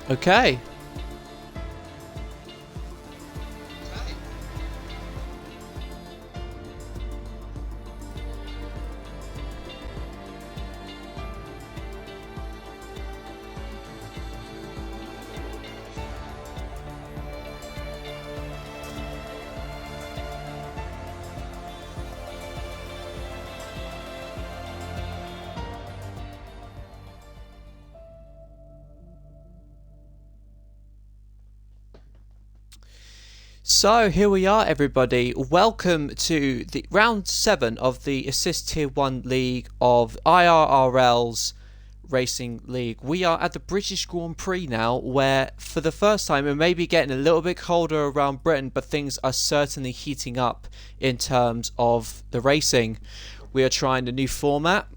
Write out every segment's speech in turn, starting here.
Okay. So here we are, everybody. Welcome to the round 7 of the Assist Tier 1 League of IIRL's Racing League. We are at the British Grand Prix now, where for the first time it may be getting a little bit colder around Britain, but things are certainly heating up in terms of the racing. We are trying a new format,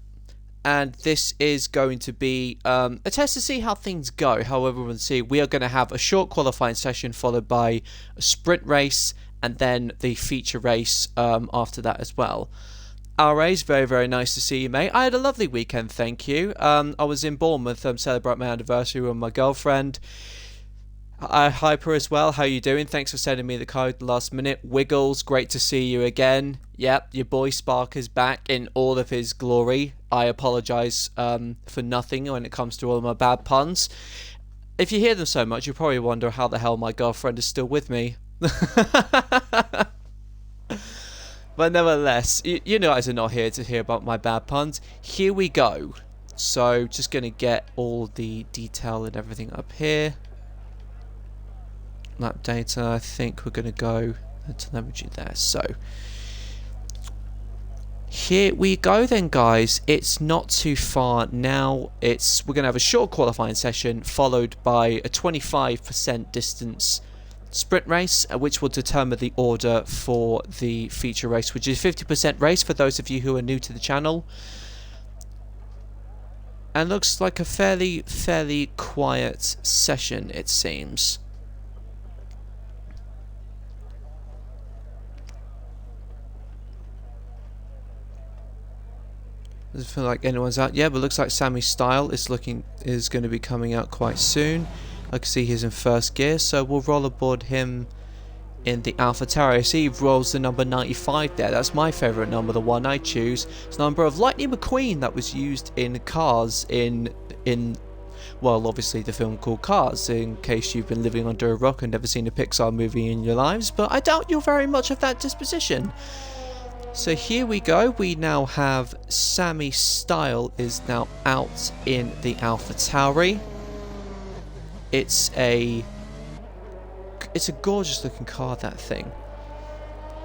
and this is going to be a test to see how things go. However, we'll see. We are going to have a short qualifying session followed by a sprint race and then the feature race after that as well. RA's very nice to see you, mate. I had a lovely weekend, thank you. I was in Bournemouth celebrating my anniversary with my girlfriend. Hyper as well, how you doing? Thanks for sending me the code last minute. Wiggles, great to see you again. Yep, your boy Spark is back in all of his glory. I apologise for nothing when it comes to all of my bad puns. If you hear them so much, you probably wonder how the hell my girlfriend is still with me. But nevertheless, you guys are not here to hear about my bad puns. Here we go. So, just going to get all the detail and everything up here. Lap data, I think we're going to go telemetry there. So here we go then, guys. It's not too far now. We're going to have a short qualifying session followed by a 25% distance sprint race, which will determine the order for the feature race, which is 50% race for those of you who are new to the channel. And looks like a fairly quiet session, it seems. Doesn't feel like anyone's out yet, but looks like Sammy's style is going to be coming out quite soon. I can see he's in first gear, so we'll roll aboard him in the Alpha Tower. I see he rolls the number 95 there. That's my favourite number, the one I choose. It's the number of Lightning McQueen that was used in Cars in well, obviously the film called Cars, in case you've been living under a rock and never seen a Pixar movie in your lives, but I doubt you're very much of that disposition. So here we go. We now have Sammy Style is now out in the Alpha Tauri. It's a gorgeous looking car, that thing.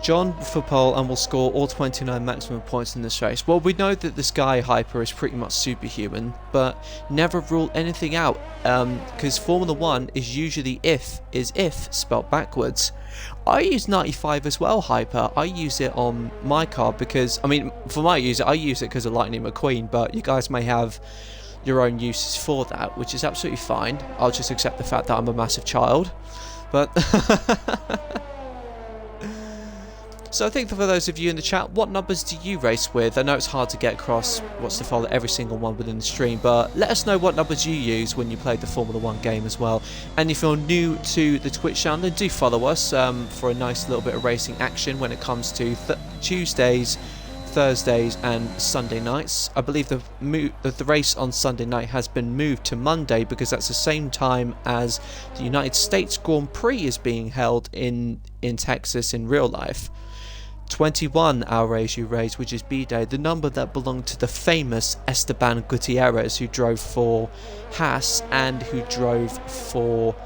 John for pole and will score all 29 maximum points in this race. Well, we know that this guy Hyper is pretty much superhuman, but never rule anything out, because Formula 1 is usually if spelled backwards. I use 95 as well, Hyper. I use it on my car because, I mean, for my user, I use it because of Lightning McQueen, but you guys may have your own uses for that, which is absolutely fine. I'll just accept the fact that I'm a massive child. But so I think for those of you in the chat, what numbers do you race with? I know it's hard to get across what's to follow every single one within the stream, but let us know what numbers you use when you play the Formula 1 game as well. And if you're new to the Twitch channel, then do follow us for a nice little bit of racing action when it comes to Tuesdays, Thursdays and Sunday nights. I believe the race on Sunday night has been moved to Monday because that's the same time as the United States Grand Prix is being held in Texas in real life. 21 our race you raised, which is B-Day, the number that belonged to the famous Esteban Gutierrez, who drove for Haas and who drove for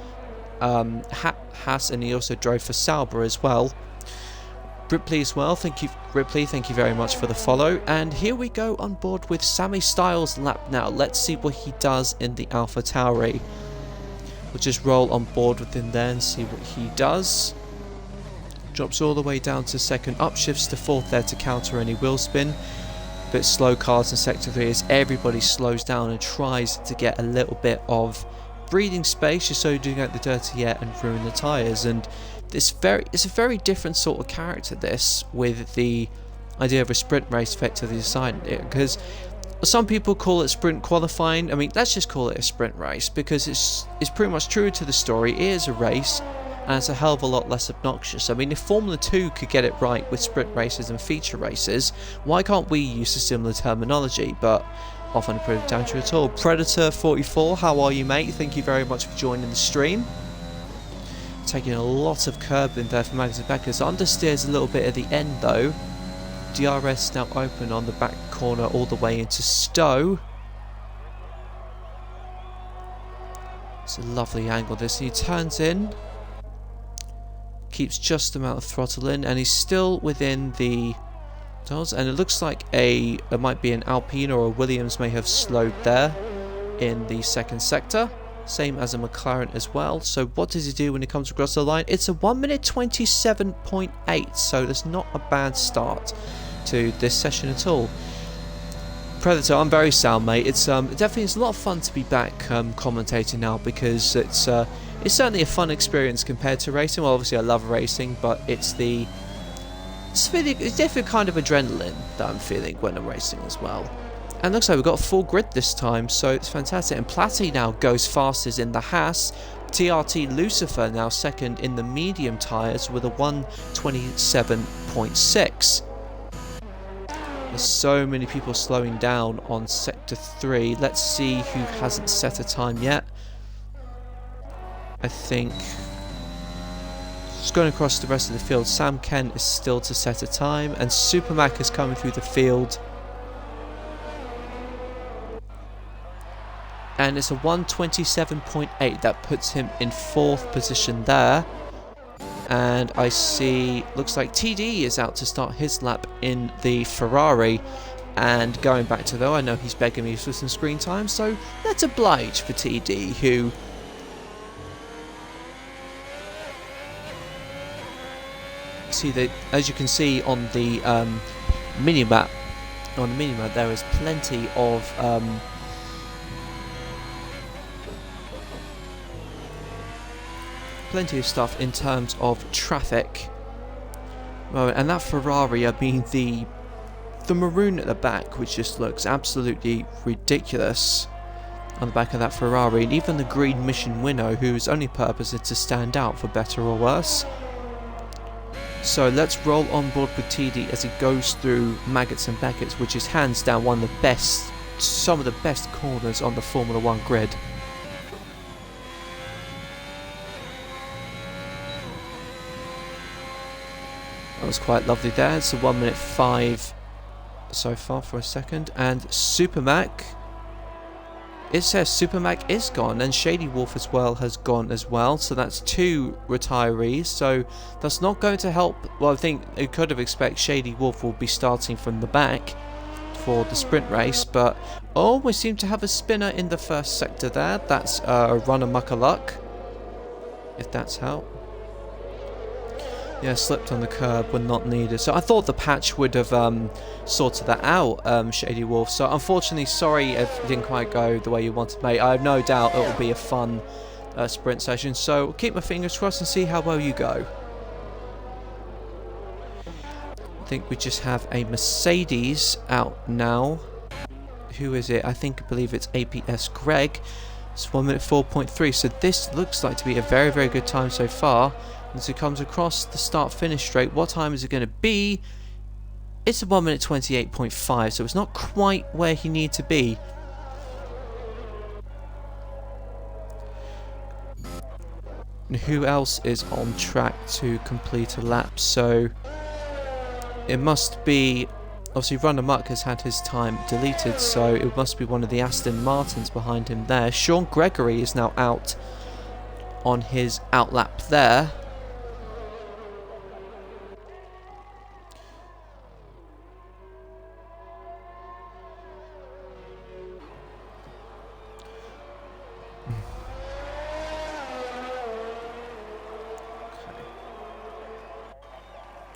Haas, and he also drove for Sauber as well. Ripley as well, thank you Ripley, thank you very much for the follow. And here we go on board with Sammy Styles' lap now. Let's see what he does in the Alpha Tauri. We'll just roll on board with him there and see what he does. Drops all the way down to second, upshifts to fourth there to counter any wheel spin. Bit slow cars in sector 3 as everybody slows down and tries to get a little bit of breathing space just so you don't get the dirty air and ruin the tyres. And it's a very different sort of character, this, with the idea of a sprint race effectively deciding it, because Some people call it sprint qualifying. I mean, let's just call it a sprint race because it's pretty much true to the story. It is a race, and it's a hell of a lot less obnoxious. I mean, if Formula 2 could get it right with sprint races and feature races, why can't we use a similar terminology? But often prove down to it all. Predator44, how are you, mate? Thank you very much for joining the stream. Taking a lot of curb in there for Magnus Beckers. Understeers a little bit at the end though. DRS now open on the back corner all the way into Stowe. It's a lovely angle this. He turns in, keeps just the amount of throttle in, and he's still within the doors. And it looks like it might be an Alpine or a Williams may have slowed there in the second sector. Same as a McLaren as well. So what does he do when he comes across the line? It's a 1 minute 27.8, so that's not a bad start to this session at all. Predator, I'm very sound, mate. It's definitely a lot of fun to be back commentating now because it's certainly a fun experience compared to racing. Well, obviously I love racing, but it's definitely kind of adrenaline that I'm feeling when I'm racing as well. And looks like we've got a full grid this time, so it's fantastic. And Platty now goes fastest in the Haas. TRT Lucifer now second in the medium tyres with a 1:27.6. There's so many people slowing down on Sector 3. Let's see who hasn't set a time yet. I think just going across the rest of the field, Sam Kent is still to set a time, and Supermac is coming through the field. And it's a 1:27.8 that puts him in 4th position there. And I see, looks like TD is out to start his lap in the Ferrari. And going back to though, I know he's begging me for some screen time, so let's oblige for TD, who see that, as you can see on the minimap, there is plenty of stuff in terms of traffic. Well, and that Ferrari, I mean the maroon at the back, which just looks absolutely ridiculous on the back of that Ferrari, and even the green Mission Winnow, whose only purpose is to stand out for better or worse. So let's roll on board with TD as he goes through Maggots and Beckett's, which is hands down one of the best, some of the best corners on the Formula 1 grid. That was quite lovely there. It's a 1:05 so far for a second. And Supermac, it says Supermac is gone, and Shady Wolf as well has gone as well. So that's 2 retirees. So that's not going to help. Well, I think you could have expected Shady Wolf will be starting from the back for the sprint race. But oh, we seem to have a spinner in the first sector there. That's a runner muckaluck, if that's how. Yeah, slipped on the curb when not needed. So I thought the patch would have sorted that out, Shady Wolf. So unfortunately, sorry if it didn't quite go the way you wanted, mate. I have no doubt it will be a fun sprint session. So keep my fingers crossed and see how well you go. I think we just have a Mercedes out now. Who is it? I believe it's APS Greg. It's 1:04.3. So this looks like to be a very, very good time so far. As he comes across the start-finish straight, what time is it going to be? It's a 1:28.5, so it's not quite where he needs to be. And who else is on track to complete a lap? So it must be, obviously Runner Muck has had his time deleted, so it must be one of the Aston Martins behind him there. Sean Gregory is now out on his outlap there.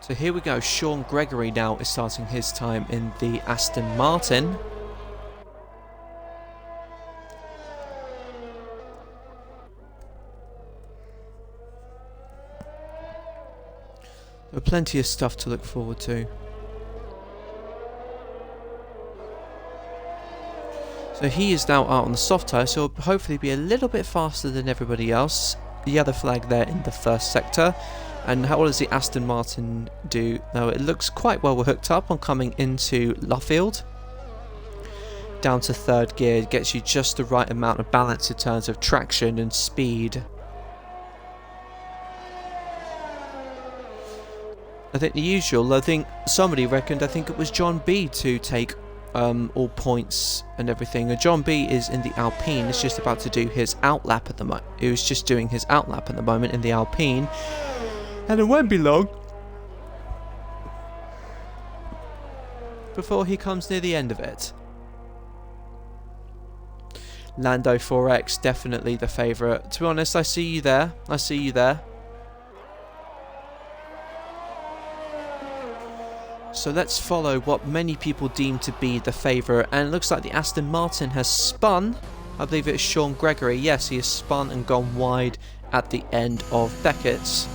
So here we go, Sean Gregory now is starting his time in the Aston Martin. There are plenty of stuff to look forward to. So he is now out on the soft tyre, so he'll hopefully be a little bit faster than everybody else. The yellow flag there in the first sector. And how does the Aston Martin do? Now it looks quite well hooked up on coming into Luffield. Down to third gear, gets you just the right amount of balance in terms of traction and speed. I think the usual, I think somebody reckoned, I think it was John B to take all points and everything. John B is in the Alpine, is just about to do his outlap at the moment. He was just doing his outlap at the moment in the Alpine. And it won't be long before he comes near the end of it. Lando 4X, definitely the favourite. To be honest, I see you there. I see you there. So let's follow what many people deem to be the favourite. And it looks like the Aston Martin has spun. I believe it's Sean Gregory. Yes, he has spun and gone wide at the end of Beckett's.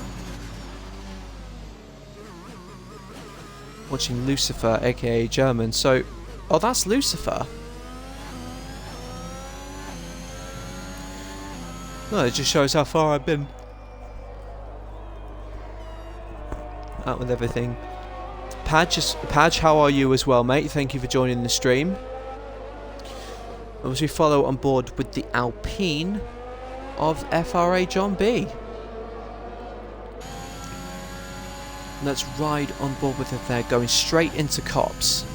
Watching Lucifer, aka German. So, oh, that's Lucifer. No, it just shows how far I've been out with everything. Padge, how are you as well, mate? Thank you for joining the stream. As we follow on board with the Alpine of FRA John B. Let's ride on board with it there, going straight into Cops.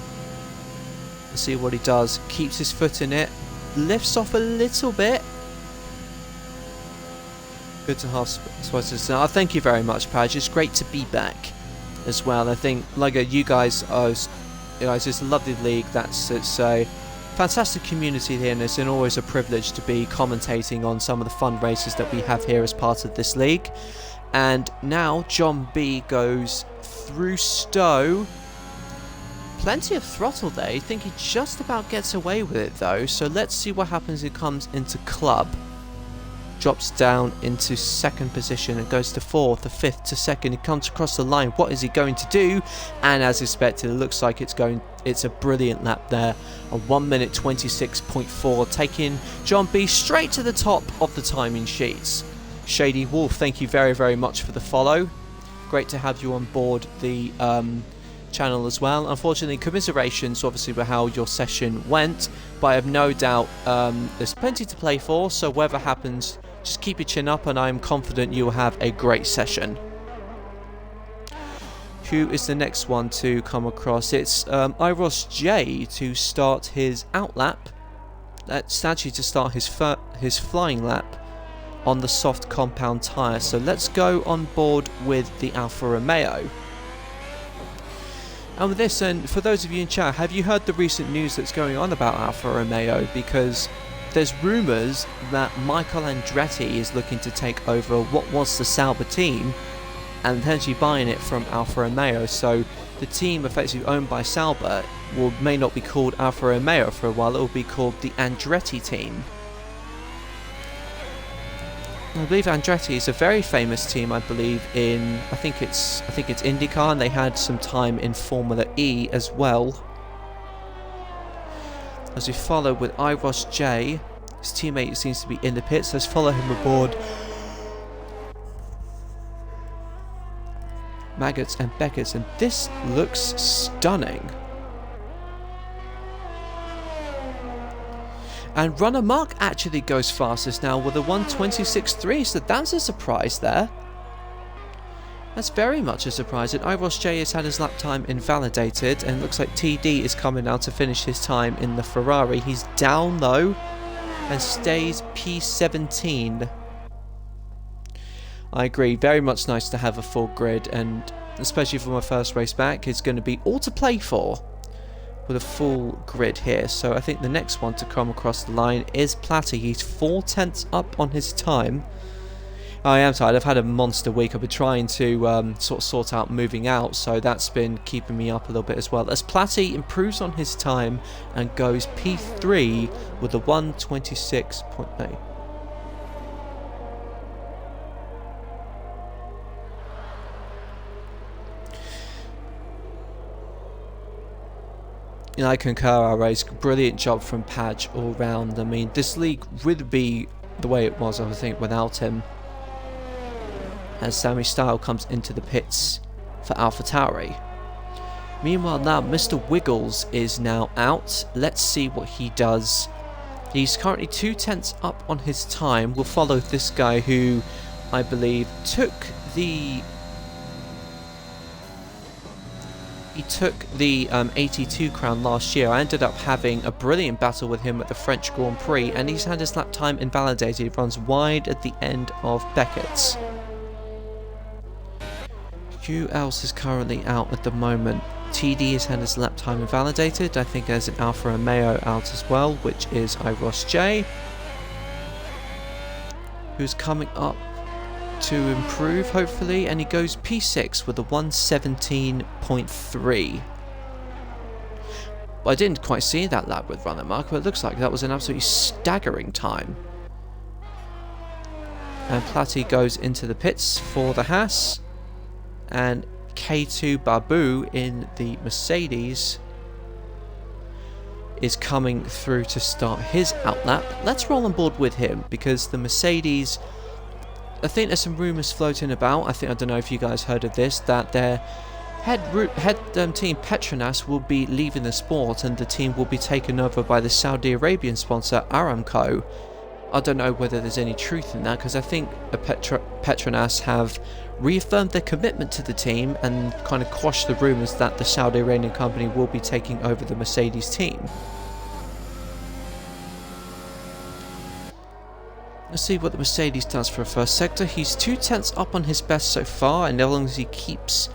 Let's see what he does. Keeps his foot in it. Lifts off a little bit. Good to have sponsors now. Thank you very much, Padge. It's great to be back as well. I think, like you guys, it's just a lovely league. It's a fantastic community here, and it's always a privilege to be commentating on some of the fun races that we have here as part of this league. And now John B goes through Stowe. Plenty of throttle there. I think he just about gets away with it though. So let's see what happens. He comes into Club. Drops down into second position and goes to fourth, the fifth to second. He comes across the line. What is he going to do? And as expected, it looks like it's a brilliant lap there. A 1 minute 26.4, taking John B straight to the top of the timing sheets. Shady Wolf, thank you very, very much for the follow. Great to have you on board the channel as well. Unfortunately, commiserations obviously with how your session went, but I have no doubt there's plenty to play for, so whatever happens, just keep your chin up and I'm confident you will have a great session. Who is the next one to come across? It's IIRL J to start his outlap. That's actually to start his flying lap on the soft compound tyre. So let's go on board with the Alfa Romeo. And with this, and for those of you in chat, have you heard the recent news that's going on about Alfa Romeo? Because there's rumours that Michael Andretti is looking to take over what was the Sauber team and potentially buying it from Alfa Romeo. So the team effectively owned by Sauber may not be called Alfa Romeo for a while. It will be called the Andretti team. I believe Andretti is a very famous team. I believe in I think it's IndyCar, and they had some time in Formula E as well. As we follow with IIRL J, his teammate seems to be in the pits. Let's follow him aboard. Maggots and Beckett's, and this looks stunning. And Runner Mark actually goes fastest now with a 1:26.3, so that's a surprise there. That's very much a surprise. And IIRL J has had his lap time invalidated, and it looks like TD is coming now to finish his time in the Ferrari. He's down though and stays P17. I agree, very much nice to have a full grid, and especially for my first race back, it's going to be all to play for with a full grid here. So I think the next one to come across the line is Platty. He's 4/10 up on his time. I am tired. I've had a monster week. I've been trying to sort out moving out, so that's been keeping me up a little bit as well. As Platty improves on his time and goes P3 with a 1:26.8. You know, I concur, our race. Brilliant job from Padge all round. I mean, this league would be the way it was, I think, without him. As Sammy Style comes into the pits for AlphaTauri. Meanwhile now, Mr. Wiggles is now out. Let's see what he does. He's currently 2 tenths up on his time. We'll follow this guy who, I believe, took the 82 crown last year. I ended up having a brilliant battle with him at the French Grand Prix, and he's had his lap time invalidated. He runs wide at the end of Beckett's. Who else is currently out at the moment? TD has had his lap time invalidated. I think there's an Alfa Romeo out as well, which is IIRL, who's coming up to improve, hopefully, and he goes P6 with a 1:17.3. Well, I didn't quite see that lap with runner mark, but it looks like that was an absolutely staggering time. And Platty goes into the pits for the Haas, and K2 Babu in the Mercedes is coming through to start his outlap. Let's roll on board with him, because the Mercedes, I think there's some rumours floating about. I don't know if you guys heard of this, that their head team Petronas will be leaving the sport and the team will be taken over by the Saudi Arabian sponsor Aramco. I don't know whether there's any truth in that, because I think Petronas have reaffirmed their commitment to the team and kind of quashed the rumours that the Saudi Arabian company will be taking over the Mercedes team. Let's see what the Mercedes does for a first sector. He's 2 tenths up on his best so far, and as long as he keeps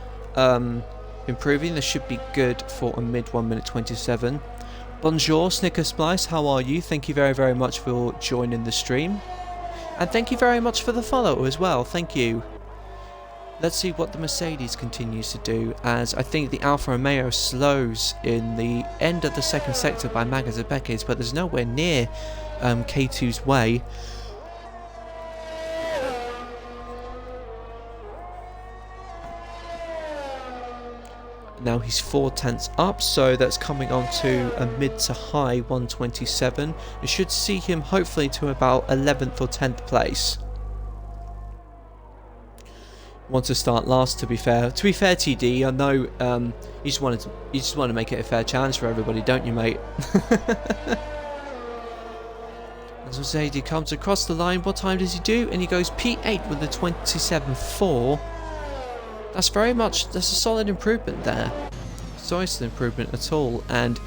improving, this should be good for a mid 1:27. Bonjour, Snicker Splice, how are you? Thank you very, very much for joining the stream. And thank you very much for the follow as well, thank you. Let's see what the Mercedes continues to do, as I think the Alfa Romeo slows in the end of the second sector by Magazabeckes, but there's nowhere near K2's way. Now he's 4 tenths up, so that's coming on to a mid to high 1:27. It should see him hopefully to about 11th or 10th place. Want to start last, to be fair. To be fair, TD, I know you just want to make it a fair challenge for everybody, don't you, mate? As Mercedes comes across the line, what time does he do? And he goes P8 with a 27.4. That's a solid improvement there. Solid improvement at all. And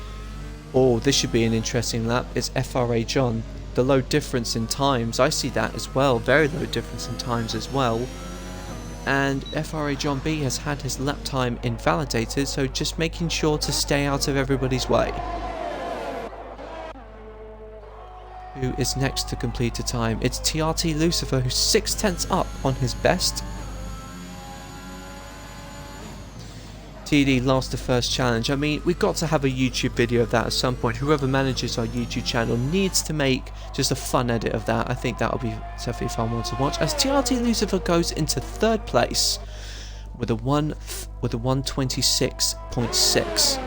oh, this should be an interesting lap. It's FRA John. The low difference in times, I see that as well. Very low difference in times as well. And FRA John B has had his lap time invalidated, so just making sure to stay out of everybody's way. Who is next to complete a time? It's TRT Lucifer, who's 6 tenths up on his best. TD lost the first challenge. I mean, we've got to have a YouTube video of that at some point. Whoever manages our YouTube channel needs to make just a fun edit of that. I think that'll be definitely a fun one to watch. As TRT Lucifer goes into 3rd place with a 1:26.6.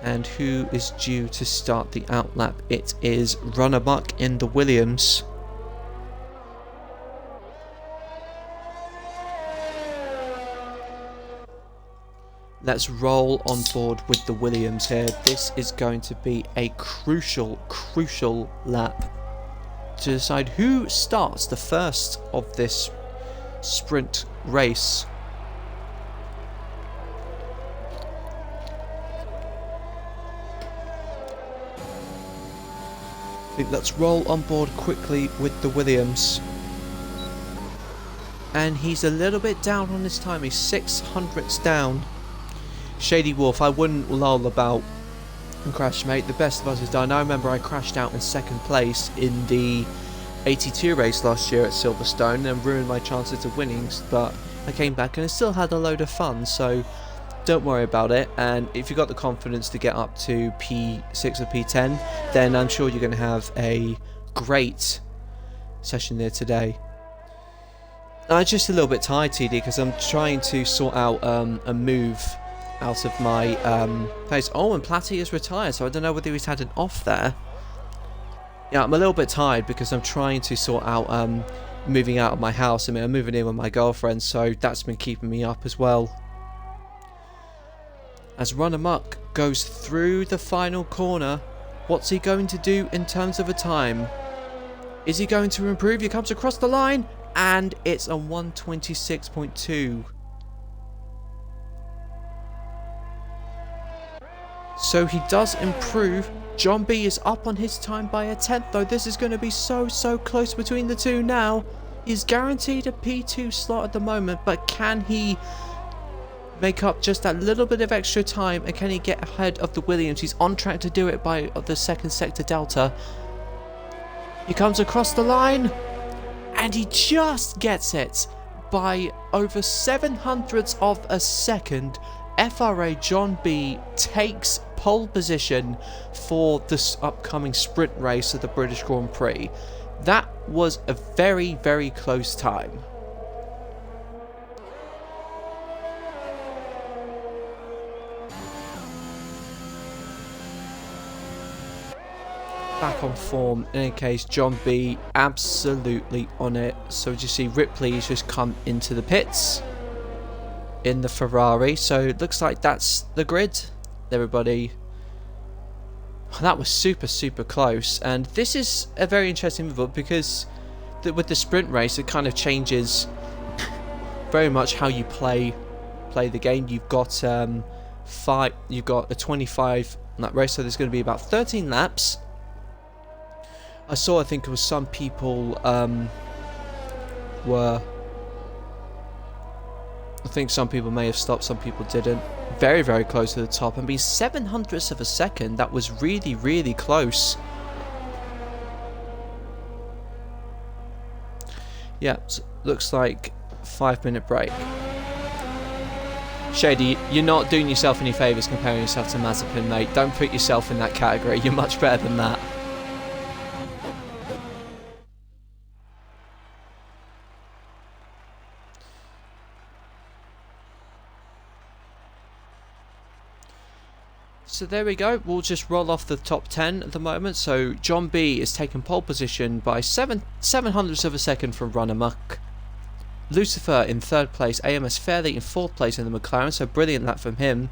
And who is due to start the outlap? It is Run Amok in the Williams. Let's roll on board with the Williams here. This is going to be a crucial lap to decide who starts the first of this sprint race. I think let's roll on board quickly with the Williams. And he's a little bit down on his time. He's 600ths down. Shady Wolf, I wouldn't lull about and crash, mate. The best of us is done. I remember I crashed out in 2nd place in the 82 race last year at Silverstone and ruined my chances of winning, but I came back and I still had a load of fun, so don't worry about it. And if you've got the confidence to get up to P6 or P10, then I'm sure you're going to have a great session there today. I'm just a little bit tired, TD, because I'm trying to sort out a move out of my place. Oh, and Platty is retired, so I don't know whether he's had an off there. Yeah, I'm a little bit tired because I'm trying to sort out moving out of my house. I mean, I'm moving in with my girlfriend, so that's been keeping me up as well. As Run Amok goes through the final corner, what's he going to do in terms of a time? Is he going to improve? He comes across the line, and it's a 1:26.2. So he does improve. John B is up on his time by a tenth, though. This is going to be so close between the two now. He's guaranteed a P2 slot at the moment, but can he make up just that little bit of extra time, and can he get ahead of the Williams? He's on track to do it by the second sector delta. He comes across the line, and he just gets it by over 700ths of a second. FRA John B takes pole position for this upcoming sprint race of the British Grand Prix. That was a very close time. Back on form. In any case, John B absolutely on it. So as you see, Ripley's just come into the pits in the Ferrari. So it looks like that's the grid, everybody. That was super close, and this is a very interesting move because with the sprint race, it kind of changes very much how you play the game. You've got you've got a 25 lap race, so there's going to be about 13 laps. I think it was some people I think some people may have stopped, some people didn't. Very close to the top, and being 700ths of a second, that was really close. Yeah, so looks like 5-minute break. Shady, you're not doing yourself any favours comparing yourself to Mazepin, mate. Don't put yourself in that category. You're much better than that. So there we go, we'll just roll off the top 10 at the moment. So John B is taking pole position by 700ths of a second from Run Amok. Lucifer in 3rd place, AMS Fairley in 4th place in the McLaren, so brilliant lap from him.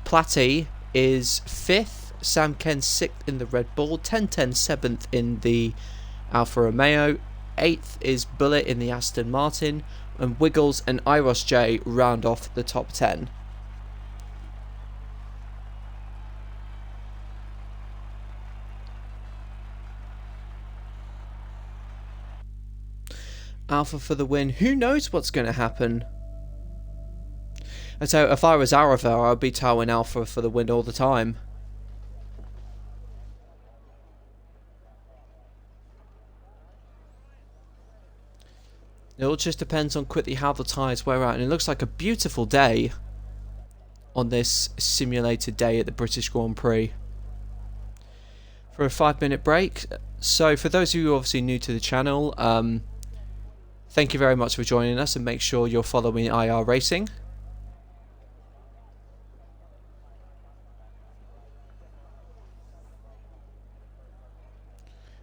Platty is 5th, Sam Ken 6th in the Red Bull, 1010 7th in the Alfa Romeo, 8th is Bullet in the Aston Martin, and Wiggles and Iros J round off the top 10. Alpha for the win. Who knows what's going to happen? And so if I was Aravar, I'd be towing Alpha for the win all the time. It all just depends on quickly how the tyres wear out. And it looks like a beautiful day on this simulated day at the British Grand Prix. For a 5-minute break. So for those of you obviously new to the channel, thank you very much for joining us, and make sure you're following IR Racing.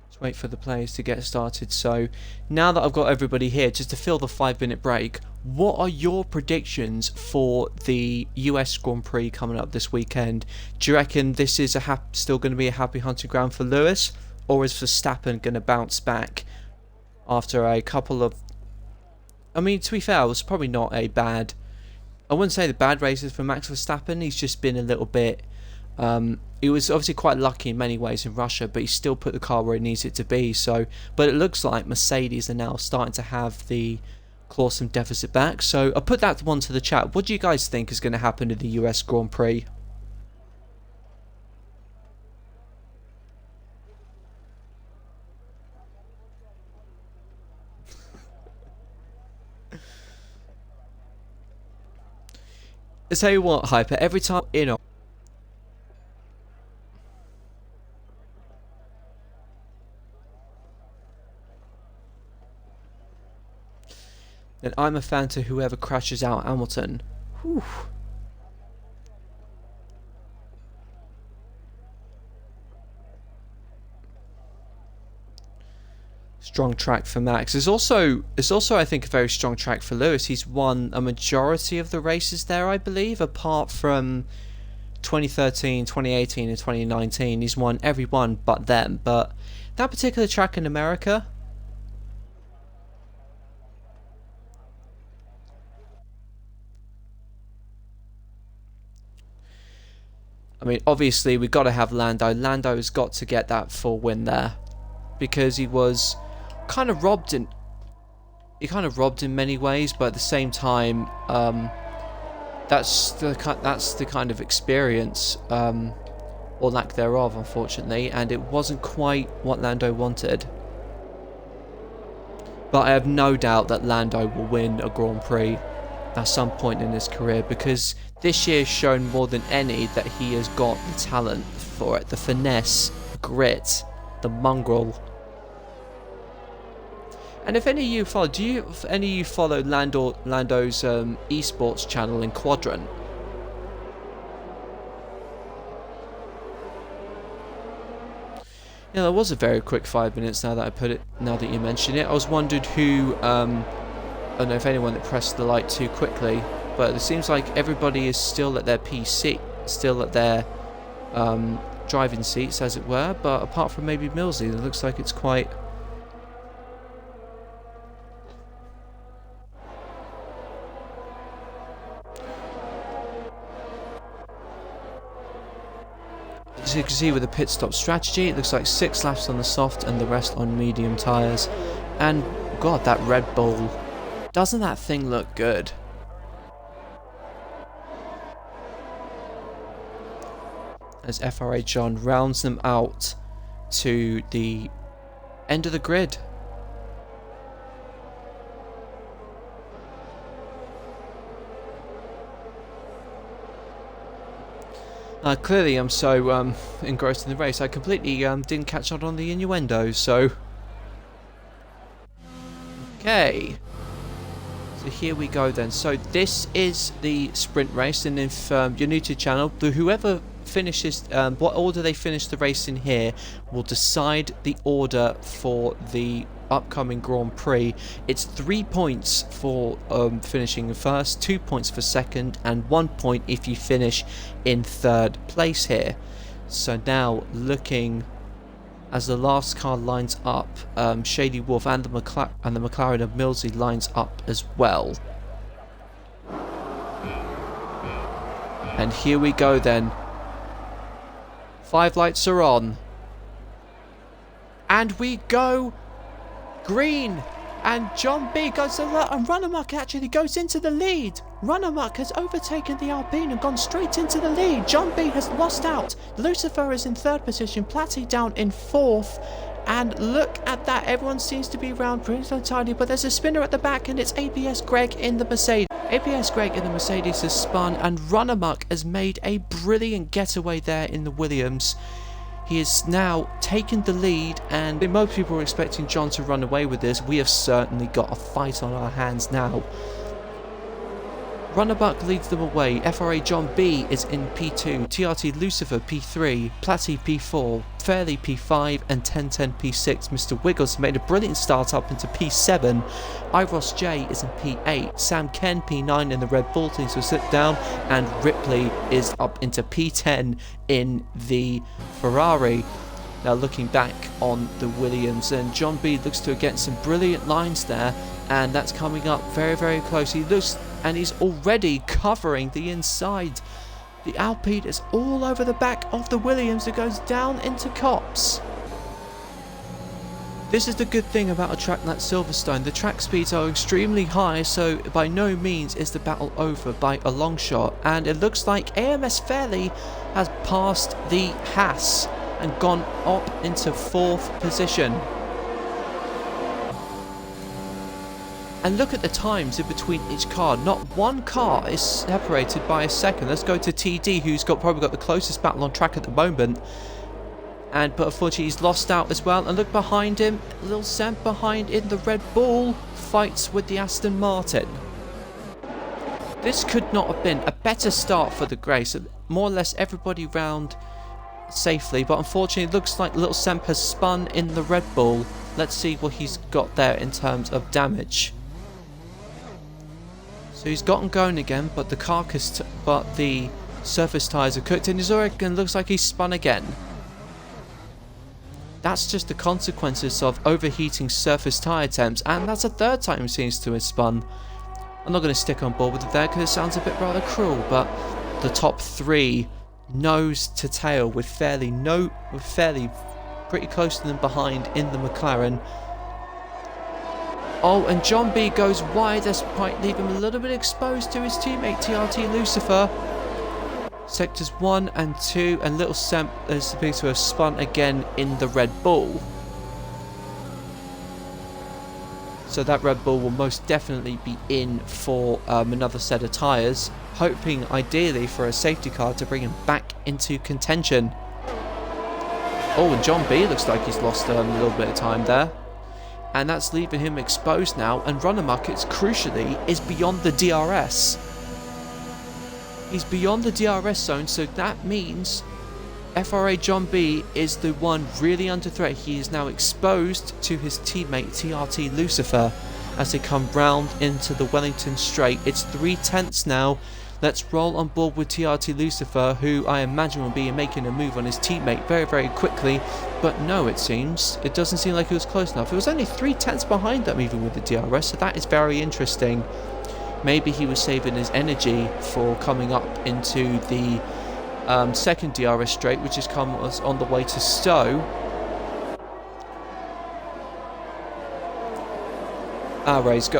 Just wait for the players to get started. So now that I've got everybody here, just to fill the 5-minute break, what are your predictions for the US Grand Prix coming up this weekend? Do you reckon this is still going to be a happy hunting ground for Lewis, or is Verstappen going to bounce back after a couple of... I mean, to be fair, it was probably not a bad... I wouldn't say the bad races for Max Verstappen. He's just been a little bit... he was obviously quite lucky in many ways in Russia, but he still put the car where it needs it to be. So, but it looks like Mercedes are now starting to have the claw some deficit back. So I'll put that one to the chat. What do you guys think is going to happen in the US Grand Prix? I tell you what, Hyper, every time in then I'm a fan to whoever crashes out Hamilton. Whew. Strong track for Max. It's also I think a very strong track for Lewis. He's won a majority of the races there, I believe, apart from 2013, 2018 and 2019. He's won every one but them. But that particular track in America, I mean, obviously we've got to have Lando. Lando's got to get that full win there, because he was kind of robbed in many ways, but at the same time, that's the kind of experience, or lack thereof, unfortunately, and it wasn't quite what Lando wanted. But I have no doubt that Lando will win a Grand Prix at some point in his career, because this year has shown more than any that he has got the talent for it, the finesse, the grit, the mongrel. And if any of you follow Lando's esports channel in Quadrant? Yeah, that was a very quick 5 minutes. Now that you mention it, I was wondered who. I don't know if anyone that pressed the light too quickly, but it seems like everybody is still at their PC, still at their driving seats, as it were. But apart from maybe Millsy, it looks like it's quite. As you can see with the pit stop strategy, it looks like 6 laps on the soft and the rest on medium tyres. And god, that Red Bull, doesn't that thing look good? As FRA John rounds them out to the end of the grid. Clearly I'm so engrossed in the race I completely didn't catch on the innuendo, so... Okay. So here we go then. So this is the sprint race, and if you're new to the channel, whoever finishes, what order they finish the race in here will decide the order for the upcoming Grand Prix. It's 3 points for finishing first, 2 points for second, and 1 point if you finish in third place here. So now looking as the last car lines up, Shady Wolf and the McLaren of Millsy lines up as well. And here we go then. 5 lights are on. And we go green. And John B goes to the, and Runamuck actually goes into the lead. Runamuck has overtaken the Alpine and gone straight into the lead. John B has lost out. Lucifer is in third position. Platty down in fourth. And look at that. Everyone seems to be round pretty tiny, but there's a spinner at the back, and it's ABS Greg in the Mercedes. ABS Greg in the Mercedes has spun, and Runamuck has made a brilliant getaway there in the Williams. He has now taken the lead, and most people were expecting John to run away with this. We have certainly got a fight on our hands now. Runamuck leads them away. FRA John B is in P2, TRT Lucifer P3, Platty P4, Fairley P5, and 1010 P6. Mr. Wiggles made a brilliant start up into P7. Iros J is in P8, Sam Ken P9 in the Red Bull team to sit down, and Ripley is up into P10 in the Ferrari. Now looking back on the Williams, and John B looks to get some brilliant lines there, and that's coming up very, very close. He looks, and he's already covering the inside. The Alpine is all over the back of the Williams that goes down into Copse. This is the good thing about a track like Silverstone. The track speeds are extremely high, so by no means is the battle over by a long shot. And it looks like AMS Fairley has passed the Haas and gone up into fourth position. And look at the times in between each car. Not one car is separated by a second. Let's go to TD, who's probably got the closest battle on track at the moment. But unfortunately he's lost out as well. And look behind him, little Sam behind in the Red Bull fights with the Aston Martin. This could not have been a better start for the race. More or less everybody round safely, but unfortunately it looks like Little Semp has spun in the Red Bull. Let's see what he's got there in terms of damage. So he's gotten going again, but the surface tyres are cooked, and he's already looks like he's spun again. That's just the consequences of overheating surface tyre temps, and that's a third time he seems to have spun. I'm not going to stick on board with it there because it sounds a bit rather cruel, but the top three nose to tail with fairly pretty close to them behind in the McLaren. Oh, and John B goes wide. This might leave him a little bit exposed to his teammate TRT Lucifer. Sectors 1 and 2, and Little Semp is supposed to have spun again in the Red Bull. So that Red Bull will most definitely be in for another set of tyres, hoping ideally for a safety car to bring him back into contention. Oh, and John B looks like he's lost a little bit of time there. And that's leaving him exposed now, and Runnermuck, crucially, is beyond the DRS. He's beyond the DRS zone, so that means FRA John B is the one really under threat. He is now exposed to his teammate TRT Lucifer as they come round into the Wellington Straight. It's 3/10 now. Let's roll on board with TRT Lucifer, who I imagine will be making a move on his teammate very, very quickly. But no, it doesn't seem like it was close enough. It was only 3/10 behind them even with the DRS, so that is very interesting. Maybe he was saving his energy for coming up into the second DRS straight, which is on the way to Stowe.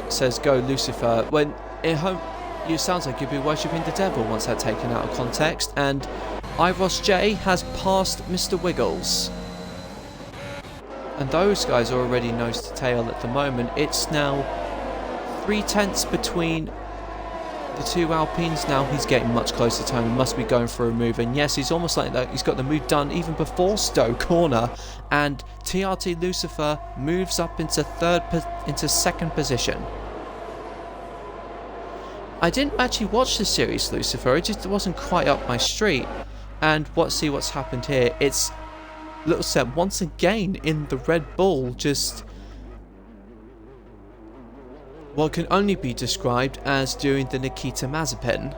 Says go Lucifer. When in home, it sounds like you'd be worshipping the devil once that's taken out of context. And Iros J has passed Mr. Wiggles. And those guys are already nose to tail at the moment. It's now 3/10 between the two Alpines now. He's getting much closer to home. He must be going for a move. And yes, he's almost like that. He's got the move done even before Stowe corner. And TRT Lucifer moves up into second position. I didn't actually watch the series Lucifer. It just wasn't quite up my street. And see what's happened here. It's Little Semp once again in the Red Bull, just what can only be described as doing the Nikita Mazepin.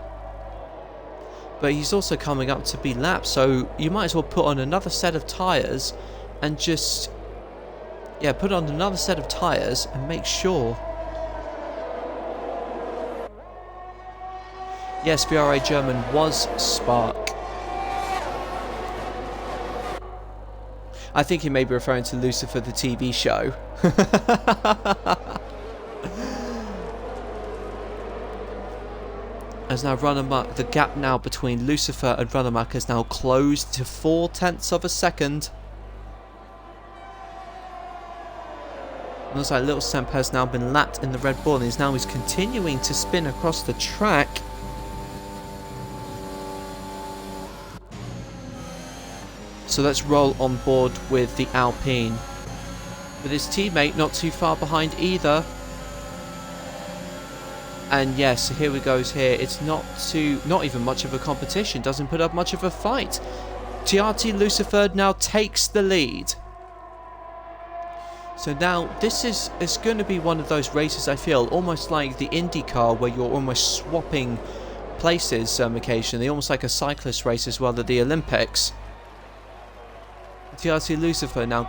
But he's also coming up to be lapped, so you might as well put on another set of tyres and just put on another set of tyres and make sure. Yes, VRA German was Spark. I think he may be referring to Lucifer the TV show. As now Runnermuck, the gap now between Lucifer and Runnermuck is now closed to 0.4 of a second. It looks like Little Semp has now been lapped in the Red Bull and is continuing to spin across the track. So let's roll on board with the Alpine. With his teammate not too far behind either. And yes, here we go here. It's not even much of a competition. Doesn't put up much of a fight. TRT Lucifer now takes the lead. So now this is going to be one of those races, I feel, almost like the IndyCar, where you're almost swapping places occasionally, almost like a cyclist race as well at the Olympics. TRT Lucifer now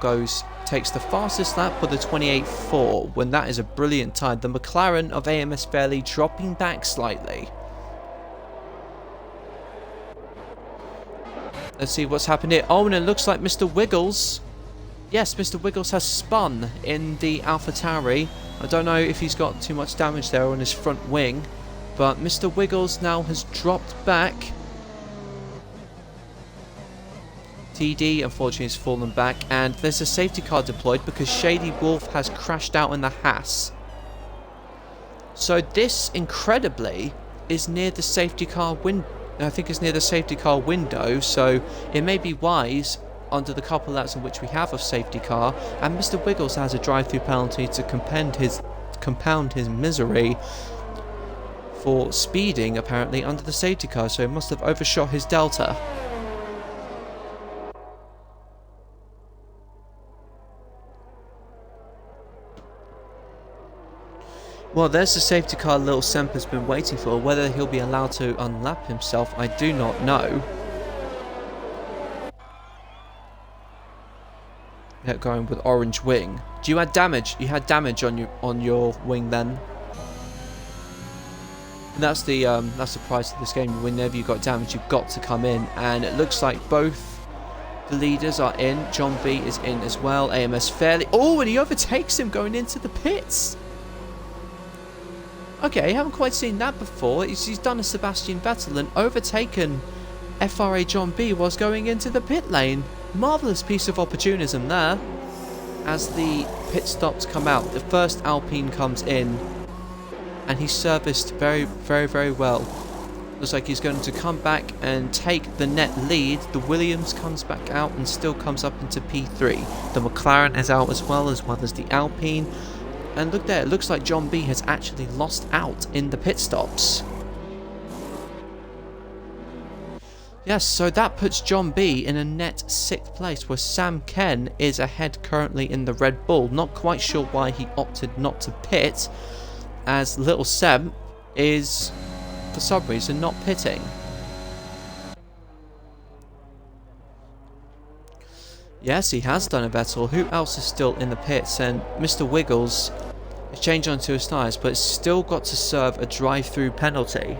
takes the fastest lap with a 28.4, when that is a brilliant time. The McLaren of AMS Fairley dropping back slightly. Let's see what's happened here. Oh, and it looks like Mr. Wiggles. Yes, Mr. Wiggles has spun in the AlphaTauri. I don't know if he's got too much damage there on his front wing, but Mr. Wiggles now has dropped back. TD unfortunately has fallen back, and there's a safety car deployed because Shady Wolf has crashed out in the Haas. So this, incredibly, is near the safety car window. I think it's near the safety car window, so it may be wise under the couple laps in which we have of safety car. And Mr. Wiggles has a drive-through penalty to compound his misery for speeding apparently under the safety car, so he must have overshot his delta. Well, there's the safety car Little Semper's been waiting for. Whether he'll be allowed to unlap himself, I do not know. Yeah, going with orange wing. Do you had damage? You had damage on your wing then. And that's the price of this game. Whenever you've got damage, you've got to come in. And it looks like both the leaders are in. John B is in as well. AMS fairly. Oh, and he overtakes him going into the pits. Okay, haven't quite seen that before. He's done a Sebastian Vettel and overtaken FRA John B whilst going into the pit lane. Marvellous piece of opportunism there. As the pit stops come out, the first Alpine comes in. And he's serviced very, very, very well. Looks like he's going to come back and take the net lead. The Williams comes back out and still comes up into P3. The McLaren is out as well as the Alpine. And look there, it looks like John B has actually lost out in the pit stops. Yes, so that puts John B in a net 6th place, where Sam Ken is ahead currently in the Red Bull. Not quite sure why he opted not to pit, as Little Seb is, for some reason, not pitting. Yes, he has done a Vettel. Who else is still in the pits? And Mr. Wiggles has changed onto his tyres, but it's still got to serve a drive-through penalty.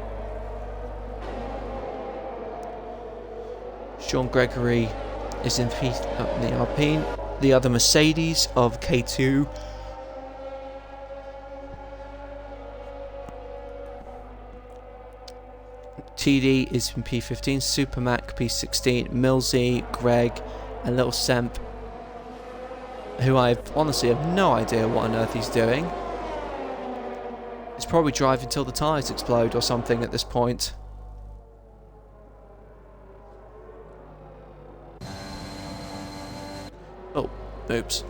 Sean Gregory is in the Alpine. The other Mercedes of K2. TD is in P15, Supermac P16, Millsy, Greg, and Little Semp, who I honestly have no idea what on earth he's doing. He's probably driving till the tyres explode or something at this point. Oh, oops.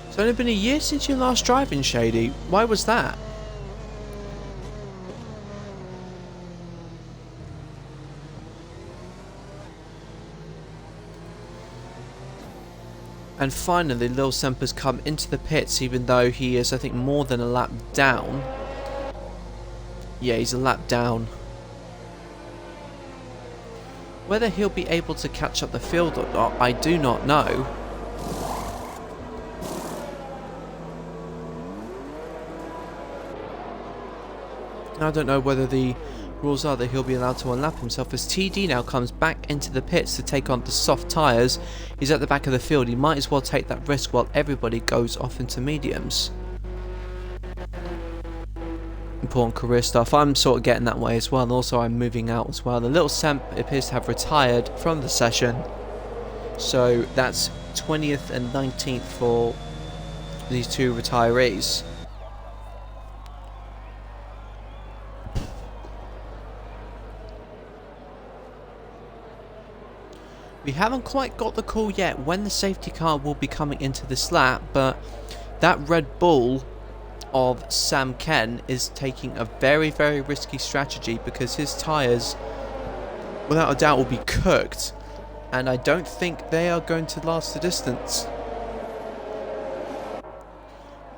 It's only been a year since your last driving, Shady. Why was that? And finally, Lil Semper's come into the pits, even though he is, I think, more than a lap down. Yeah, he's a lap down. Whether he'll be able to catch up the field or not, I do not know. I don't know whether the rules are that he'll be allowed to unlap himself, as TD now comes back into the pits to take on the soft tyres. He's at the back of the field. He might as well take that risk while everybody goes off into mediums. Important career stuff. I'm sort of getting that way as well, and also I'm moving out as well. The Little Semp appears to have retired from the session, so that's 20th and 19th for these two retirees. We haven't quite got the call yet when the safety car will be coming into this lap, but that Red Bull of Sam Ken is taking a very, very risky strategy, because his tyres, without a doubt, will be cooked, and I don't think they are going to last the distance.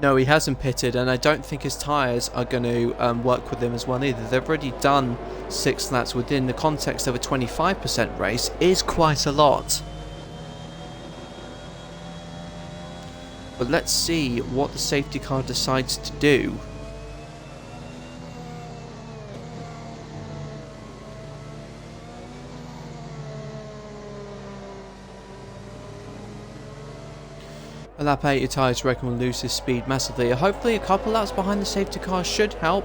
No, he hasn't pitted, and I don't think his tyres are going to work with him as well either. They've already done 6 laps within the context of a 25% race, is quite a lot. But let's see what the safety car decides to do. A lap 8, your tyres reckon will lose his speed massively. Hopefully a couple laps behind the safety car should help.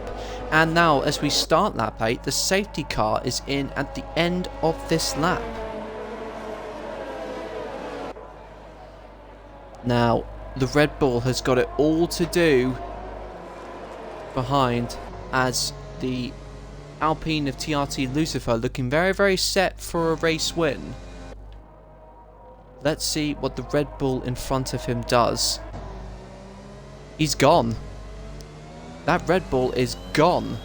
And now, as we start lap 8, the safety car is in at the end of this lap. Now, the Red Bull has got it all to do behind, as the Alpine of TRT Lucifer looking very, very set for a race win. Let's see what the Red Bull in front of him does. He's gone. That Red Bull is gone.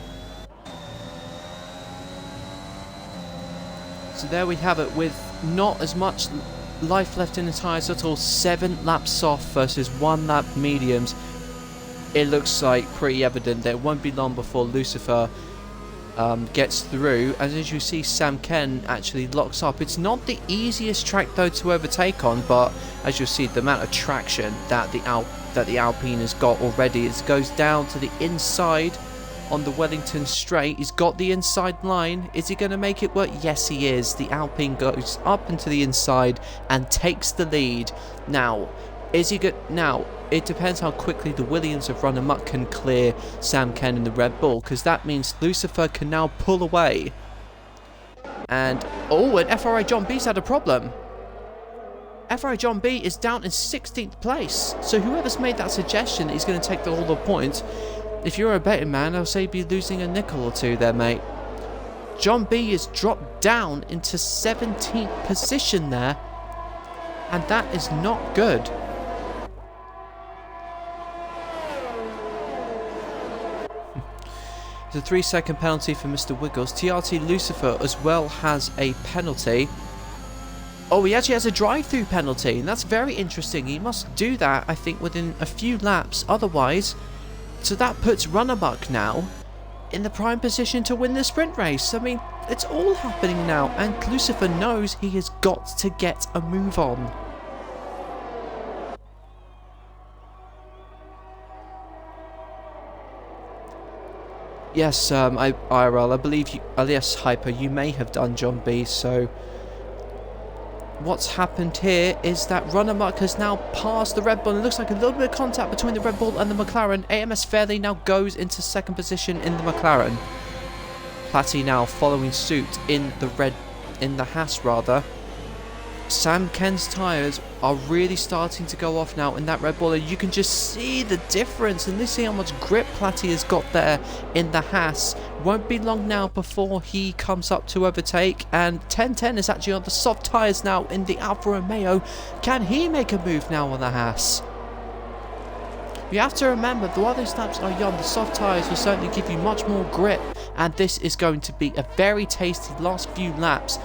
So there we have it, with not as much life left in the tyres at all. 7 laps soft versus 1 lap mediums. It looks like pretty evident that it won't be long before Lucifer gets through, and as you see, Sam Ken actually locks up. It's not the easiest track though to overtake on, but as you'll see, the amount of traction that the Alpine has got already, it goes down to the inside on the Wellington straight. He's got the inside line. Is he going to make it work? Yes, he is. The Alpine goes up into the inside and takes the lead. Now, is he good? Now, it depends how quickly the Williams of Run Amok can clear Sam Ken and the Red Bull, because that means Lucifer can now pull away. And, oh, and FRI John B's had a problem. FRI John B is down in 16th place. So whoever's made that suggestion that he's going to take all the points, if you're a betting man, I'll say you'd be losing a nickel or two there, mate. John B is dropped down into 17th position there, and that is not good. The 3-second penalty for Mr. Wiggles. TRT Lucifer as well has a penalty. Oh, he actually has a drive-through penalty, and that's very interesting. He must do that, I think, within a few laps otherwise. So that puts Run Amok now in the prime position to win the sprint race. I mean, it's all happening now, and Lucifer knows he has got to get a move on. Yes, IIRL, I believe you, yes, Hyper, you may have done John B, so what's happened here is that Run Amok has now passed the Red Bull. It looks like a little bit of contact between the Red Bull and the McLaren. AMS Fairley now goes into 2nd position in the McLaren. Platty now following suit in the Haas rather. Sam Ken's tyres are really starting to go off now in that Red Bull, and you can just see the difference, and see how much grip Platty has got there in the Haas. Won't be long now before he comes up to overtake, and 1010 is actually on the soft tyres now in the Alfa Romeo. Can he make a move now on the Haas? You have to remember, while those laps are young, the soft tyres will certainly give you much more grip, and this is going to be a very tasty last few laps.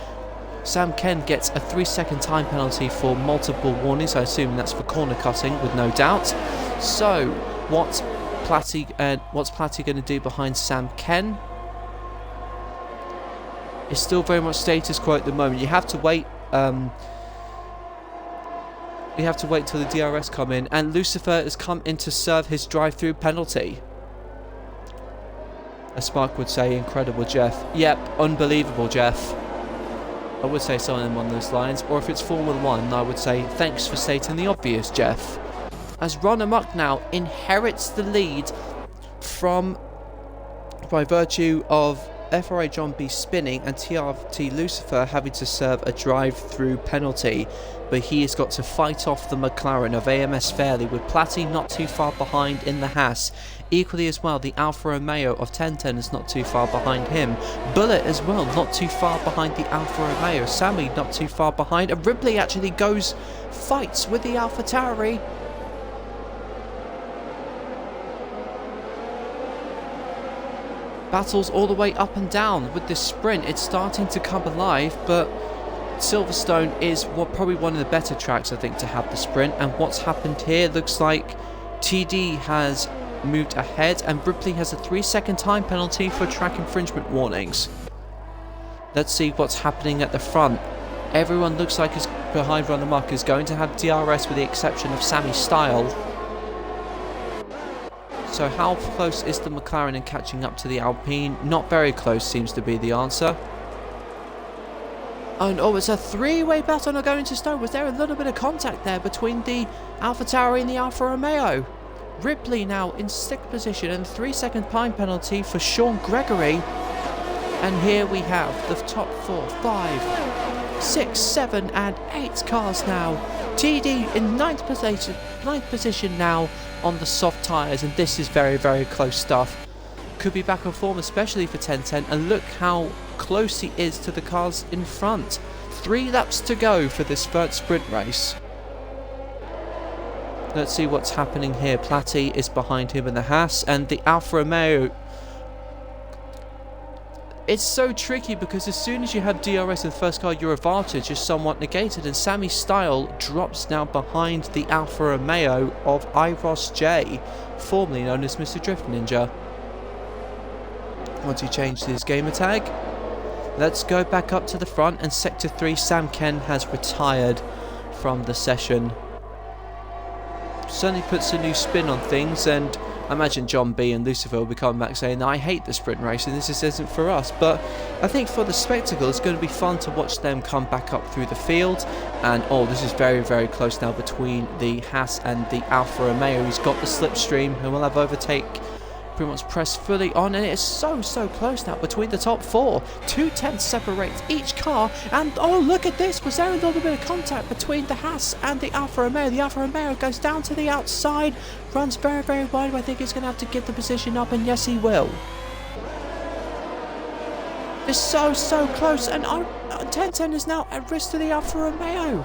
Sam Ken gets a 3-second time penalty for multiple warnings. I assume that's for corner cutting, with no doubt. So, what's Platty going to do behind Sam Ken? It's still very much status quo at the moment. You have to wait. You have to wait till the DRS come in, and Lucifer has come in to serve his drive-through penalty. As Spark would say, incredible, Jeff. Yep, unbelievable, Jeff. I would say something along those lines, or if it's Formula 1, I would say thanks for stating the obvious, Jeff. As Run Amok now inherits the lead by virtue of FRA John B spinning and TRT Lucifer having to serve a drive-through penalty, but he has got to fight off the McLaren of AMS Fairley, with Platty not too far behind in the Haas. Equally as well, the Alfa Romeo of 1010 is not too far behind him. Bullet as well, not too far behind the Alfa Romeo. Sammy not too far behind, and Ripley actually fights with the AlphaTauri. Battles all the way up and down with this sprint. It's starting to come alive, but Silverstone is probably one of the better tracks, I think, to have the sprint. And what's happened here, looks like TD has moved ahead, and Ripley has a 3-second time penalty for track infringement warnings. Let's see what's happening at the front. Everyone looks like is behind Run Amok is going to have DRS, with the exception of Sammy Style. So how close is the McLaren in catching up to the Alpine? Not very close seems to be the answer. And oh, it's a 3-way battle not going to Stone. Was there a little bit of contact there between the AlphaTauri and the Alfa Romeo? Ripley now in 6th position, and 3-second time penalty for Sean Gregory. And here we have the top 4, 5, 6, 7 and 8 cars now. TD in 9th position now on the soft tyres, and this is very, very close stuff. Could be back on form, especially for 1010, and look how close he is to the cars in front. 3 laps to go for this third sprint race. Let's see what's happening here. Platty is behind him in the Haas, and the Alfa Romeo. It's so tricky because as soon as you have DRS in the first car, your advantage is somewhat negated, and Sammy Style drops now behind the Alfa Romeo of IIRL, formerly known as Mr. Drift Ninja. Once he changed his gamer tag, let's go back up to the front, and Sector 3, Sam Ken has retired from the session. Certainly puts a new spin on things, and I imagine John B and Lucifer will be coming back saying, I hate the sprint race and this just isn't for us. But I think for the spectacle, it's going to be fun to watch them come back up through the field. And oh, this is very, very close now between the Haas and the Alfa Romeo. He's got the slipstream, who will have overtake pretty much pressed fully on, and it's so close now between the top 4. 2/10 separates each car, and oh, look at this, was there a little bit of contact between the Haas and the Alfa Romeo? The Alfa Romeo goes down to the outside, runs very, very wide. I think he's going to have to get the position up, and yes, he will. It's so close, and 10-10 is now at risk to the Alfa Romeo.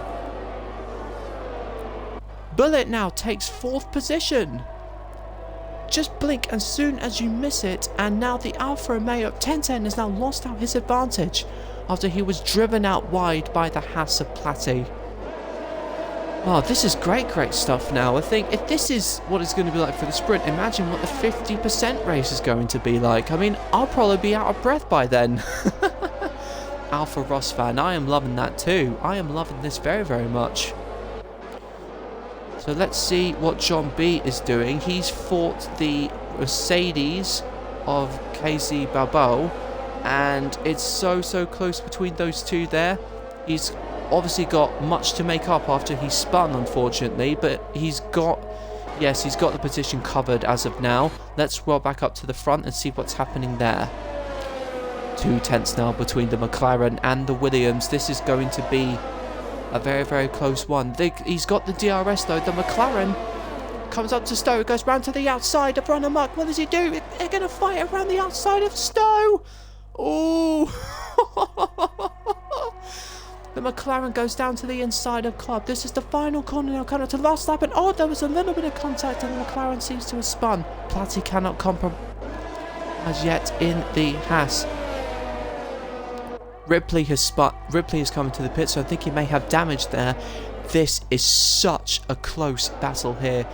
Bullet now takes 4th position. Just blink as soon as you miss it, and now the Alfa Romeo 10-10 has now lost out his advantage after he was driven out wide by the Haas of Platty. Oh, this is great stuff now. I think if this is what it's going to be like for the sprint, imagine what the 50% race is going to be like. I mean, I'll probably be out of breath by then. Alpha Ross fan, I am loving that too. I am loving this very, very much. So let's see what John B is doing. He's fought the Mercedes of KZ Balboa, and it's so close between those two there. He's obviously got much to make up after he spun, unfortunately, but he's got the position covered as of now. Let's roll back up to the front and see what's happening there. 2/10 now between the McLaren and the Williams. This is going to be a very, very close one. He's got the DRS though. The McLaren comes up to Stowe. It goes round to the outside of Run Amok. What does he do? They're going to fight around the outside of Stowe. Oh. The McLaren goes down to the inside of Club. This is the final corner now, coming up to the last lap. And oh, there was a little bit of contact, and the McLaren seems to have spun. Platty cannot compromise as yet in the Haas. Ripley has come into the pit, so I think he may have damage there. This is such a close battle here.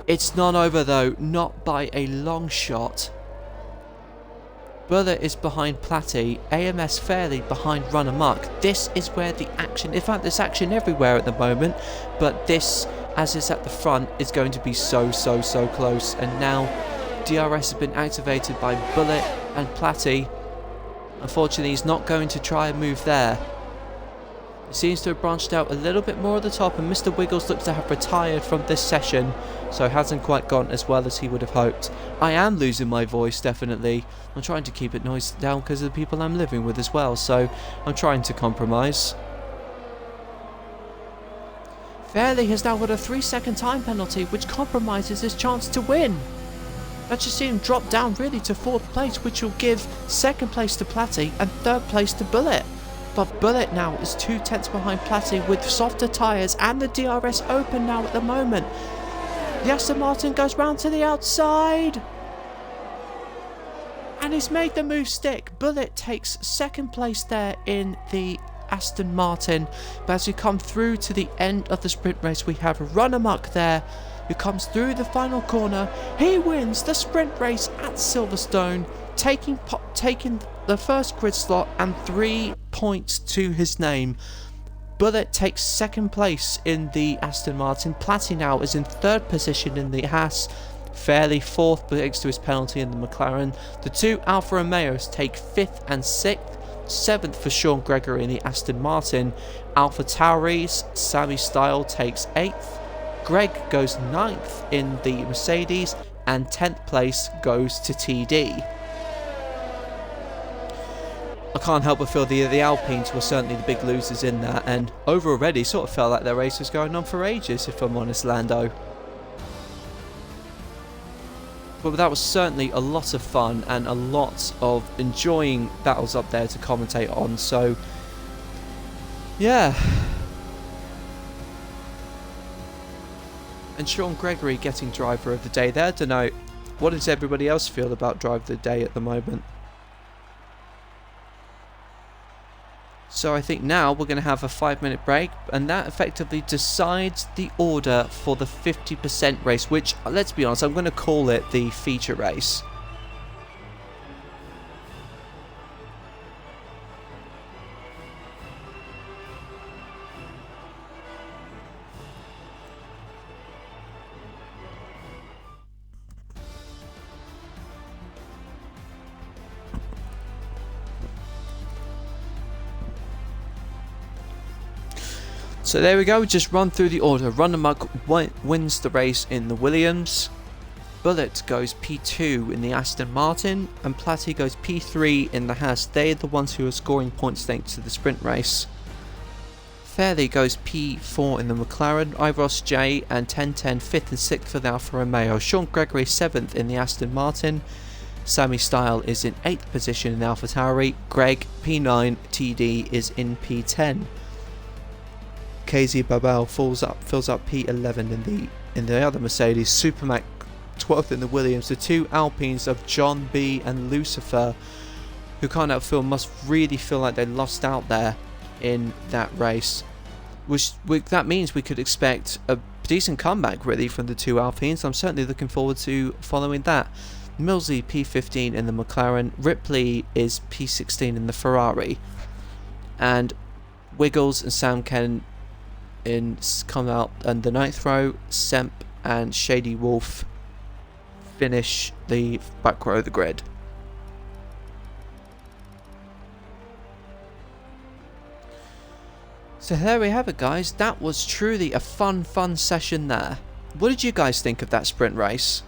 It's not over though, not by a long shot. Bullet is behind Platty, AMS fairly behind Run Amok. This is where the action, in fact there's action everywhere at the moment, but this, as it's at the front, is going to be so close. And now DRS has been activated by Bullet and Platty. Unfortunately, he's not going to try and move there. He seems to have branched out a little bit more at the top, and Mr. Wiggles looks to have retired from this session, so hasn't quite gone as well as he would have hoped. I am losing my voice, definitely. I'm trying to keep it noise down because of the people I'm living with as well, so I'm trying to compromise. Fairley has now got a 3-second time penalty, which compromises his chance to win. Let's just see him drop down really to 4th place, which will give 2nd place to Platty and 3rd place to Bullet. But Bullet now is 2/10 behind Platty with softer tyres and the DRS open now at the moment. The Aston Martin goes round to the outside. And he's made the move stick. Bullet takes 2nd place there in the Aston Martin. But as we come through to the end of the sprint race, we have Run Amok there, who comes through the final corner. He wins the sprint race at Silverstone, taking the first grid slot and 3 points to his name. Bullet takes 2nd place in the Aston Martin. Platty now is in 3rd position in the Haas. Fairly 4th, but thanks to his penalty in the McLaren. The 2 Alfa Romeos take 5th and 6th. 7th for Sean Gregory in the Aston Martin. Alpha Tauris, Sammy Style takes 8th. Greg goes 9th in the Mercedes, and 10th place goes to TD. I can't help but feel the Alpines were certainly the big losers in that, and over already sort of felt like their race was going on for ages, if I'm honest, Lando. But that was certainly a lot of fun and a lot of enjoying battles up there to commentate on, so Yeah. And Sean Gregory getting driver of the day there. Don't know, what does everybody else feel about driver of the day at the moment? So I think now we're going to have a 5-minute break, and that effectively decides the order for the 50% race, which, let's be honest, I'm going to call it the feature race. So there we go, just run through the order. Rundermuck wins the race in the Williams, Bullet goes P2 in the Aston Martin, and Platty goes P3 in the Haas. They're the ones who are scoring points thanks to the sprint race. Fairley goes P4 in the McLaren, Ivros J and 1010 5th and 6th for the Alfa Romeo. Sean Gregory 7th in the Aston Martin. Sammy Style is in 8th position in the Alfa Tauri. Greg P9, TD is in P10. KZ Babel fills up P11 in the other Mercedes. Supermac 12th in the Williams. The two Alpines of John B and Lucifer, who can't outfield, must really feel like they lost out there in that race. That means we could expect a decent comeback really from the two Alpines. I'm certainly looking forward to following that. Millsy P15 in the McLaren. Ripley is P16 in the Ferrari. And Wiggles and Sam Ken come out in the 9th row. Semp and Shady Wolf finish the back row of the grid. So there we have it, guys. That was truly a fun session there. What did you guys think of that sprint race?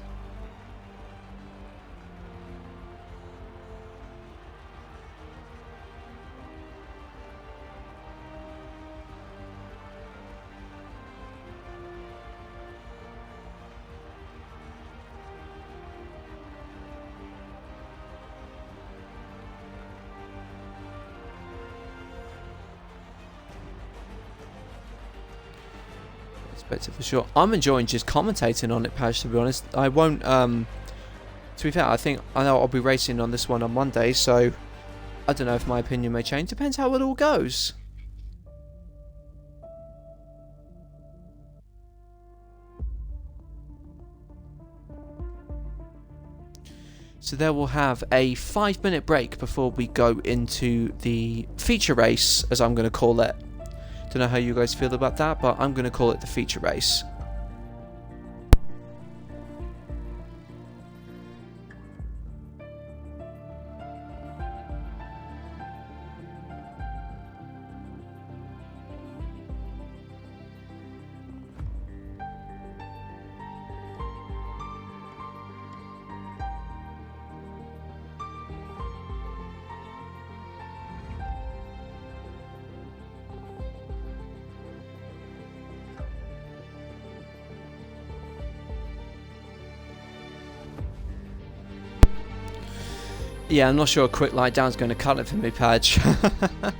For sure. I'm enjoying just commentating on it, Paj, to be honest. I won't, to be fair, I know I'll be racing on this one on Monday, so I don't know if my opinion may change. Depends how it all goes. So there we'll have a 5-minute break before we go into the feature race, as I'm going to call it. Don't know how you guys feel about that, but I'm going to call it the feature race. Yeah, I'm not sure a quick lie down's going to cut it for me, Paj.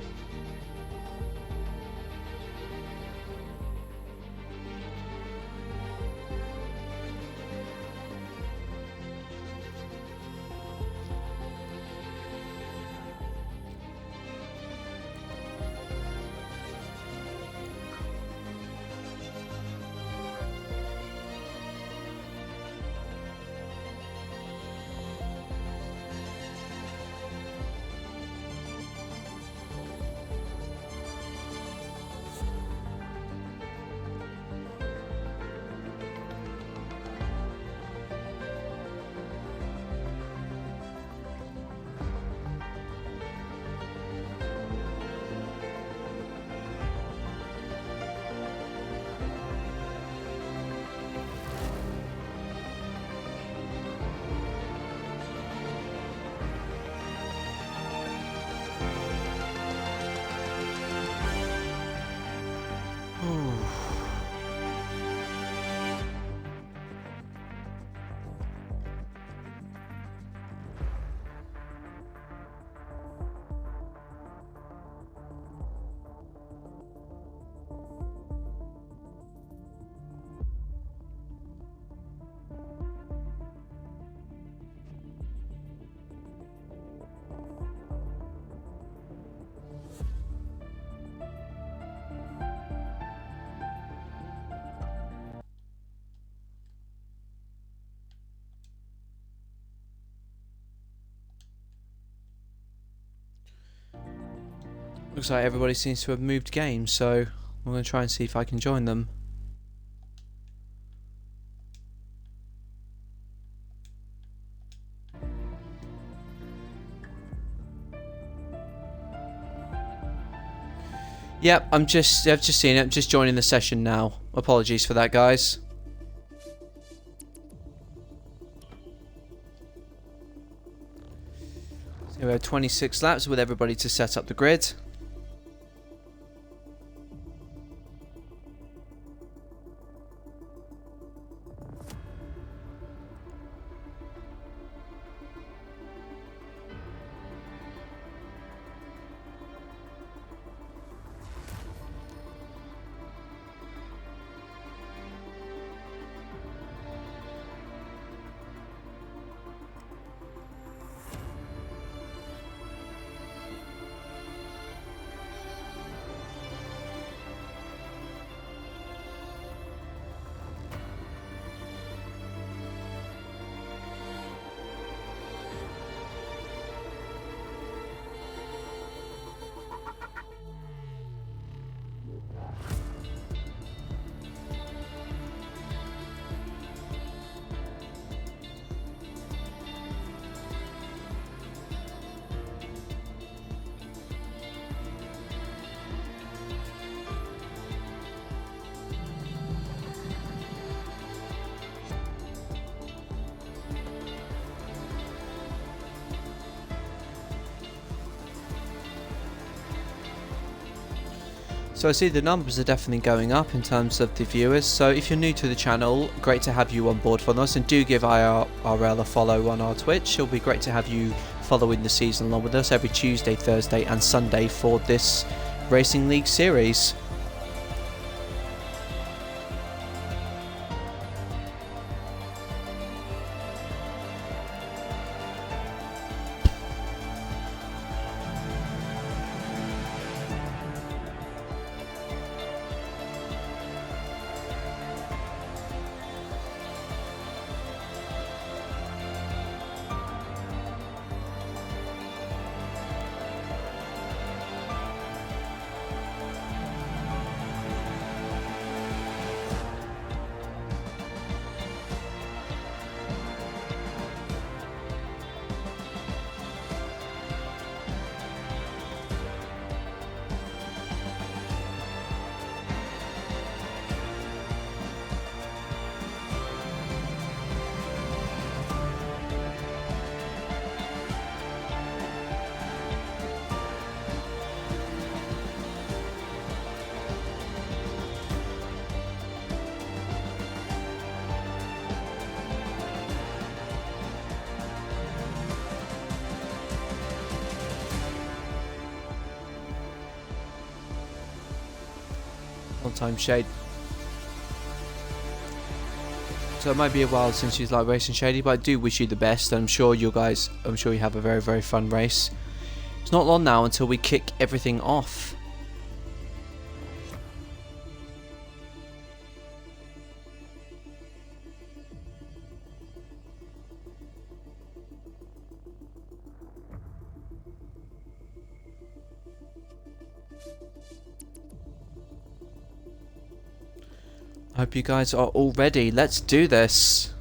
Looks like everybody seems to have moved games, so I'm going to try and see if I can join them. Yep, I've just seen it. I'm just joining the session now. Apologies for that, guys. So we have 26 laps with everybody to set up the grid. So I see the numbers are definitely going up in terms of the viewers, so if you're new to the channel, great to have you on board for us, and do give IIRL a follow on our Twitch. It'll be great to have you following the season along with us every Tuesday, Thursday and Sunday for this Racing League series. Time Shade. So it might be a while since you like racing Shady, but I do wish you the best. I'm sure you have a very, very fun race. It's not long now until we kick everything off. I hope you guys are all ready. Let's do this.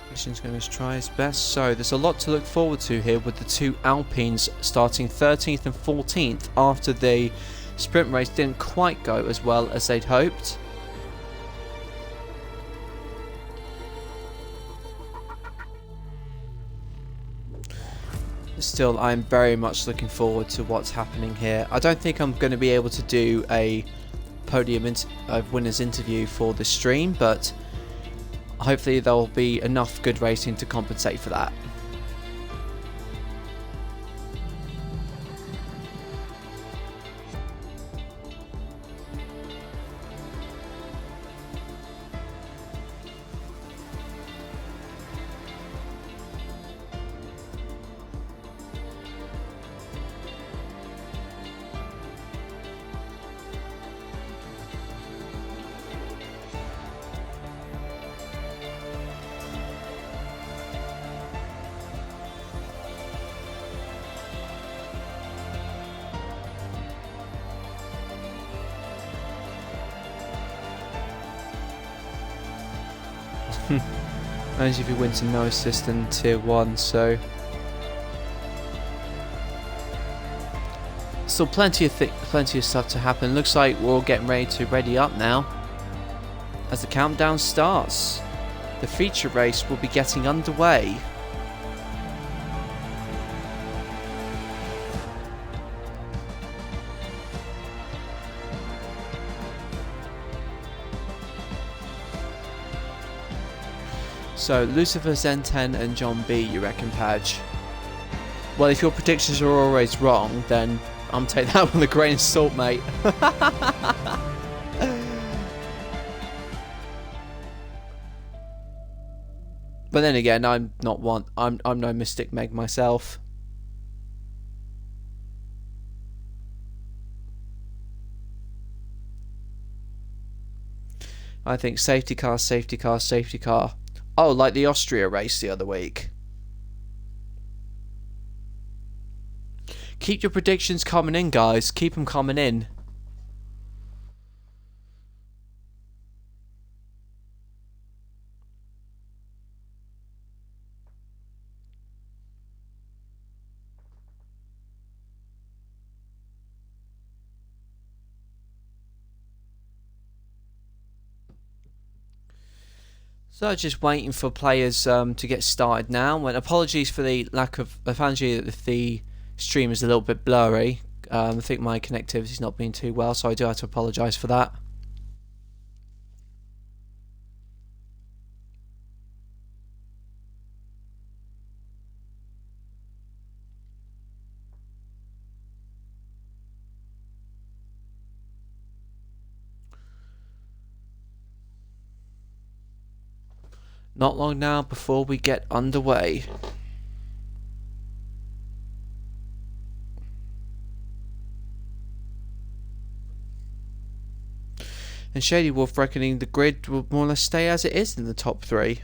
Christian's going to try his best. So there's a lot to look forward to here with the two Alpines starting 13th and 14th after the sprint race didn't quite go as well as they'd hoped. Still, I'm very much looking forward to what's happening here. I don't think I'm going to be able to do a podium winners interview for the stream, but hopefully there will be enough good racing to compensate for that. Only if he wins and no assist in tier 1, so still plenty of stuff to happen. Looks like we're all getting ready to ready up now as the countdown starts. The feature race will be getting underway. So, Lucifer, Zen10 and John B, you reckon, Padge? Well, if your predictions are always wrong, then I'm taking that with a grain of salt, mate. But then again, I'm no Mystic Meg myself. I think safety car, safety car, safety car. Oh, like the Austria race the other week. Keep your predictions coming in, guys. Keep them coming in. So just waiting for players to get started now. And apologies for the lack of apology if the stream is a little bit blurry. I think my connectivity's not been too well, so I do have to apologise for that. Not long now before we get underway. And Shady Wolf reckoning the grid will more or less stay as it is in the top 3.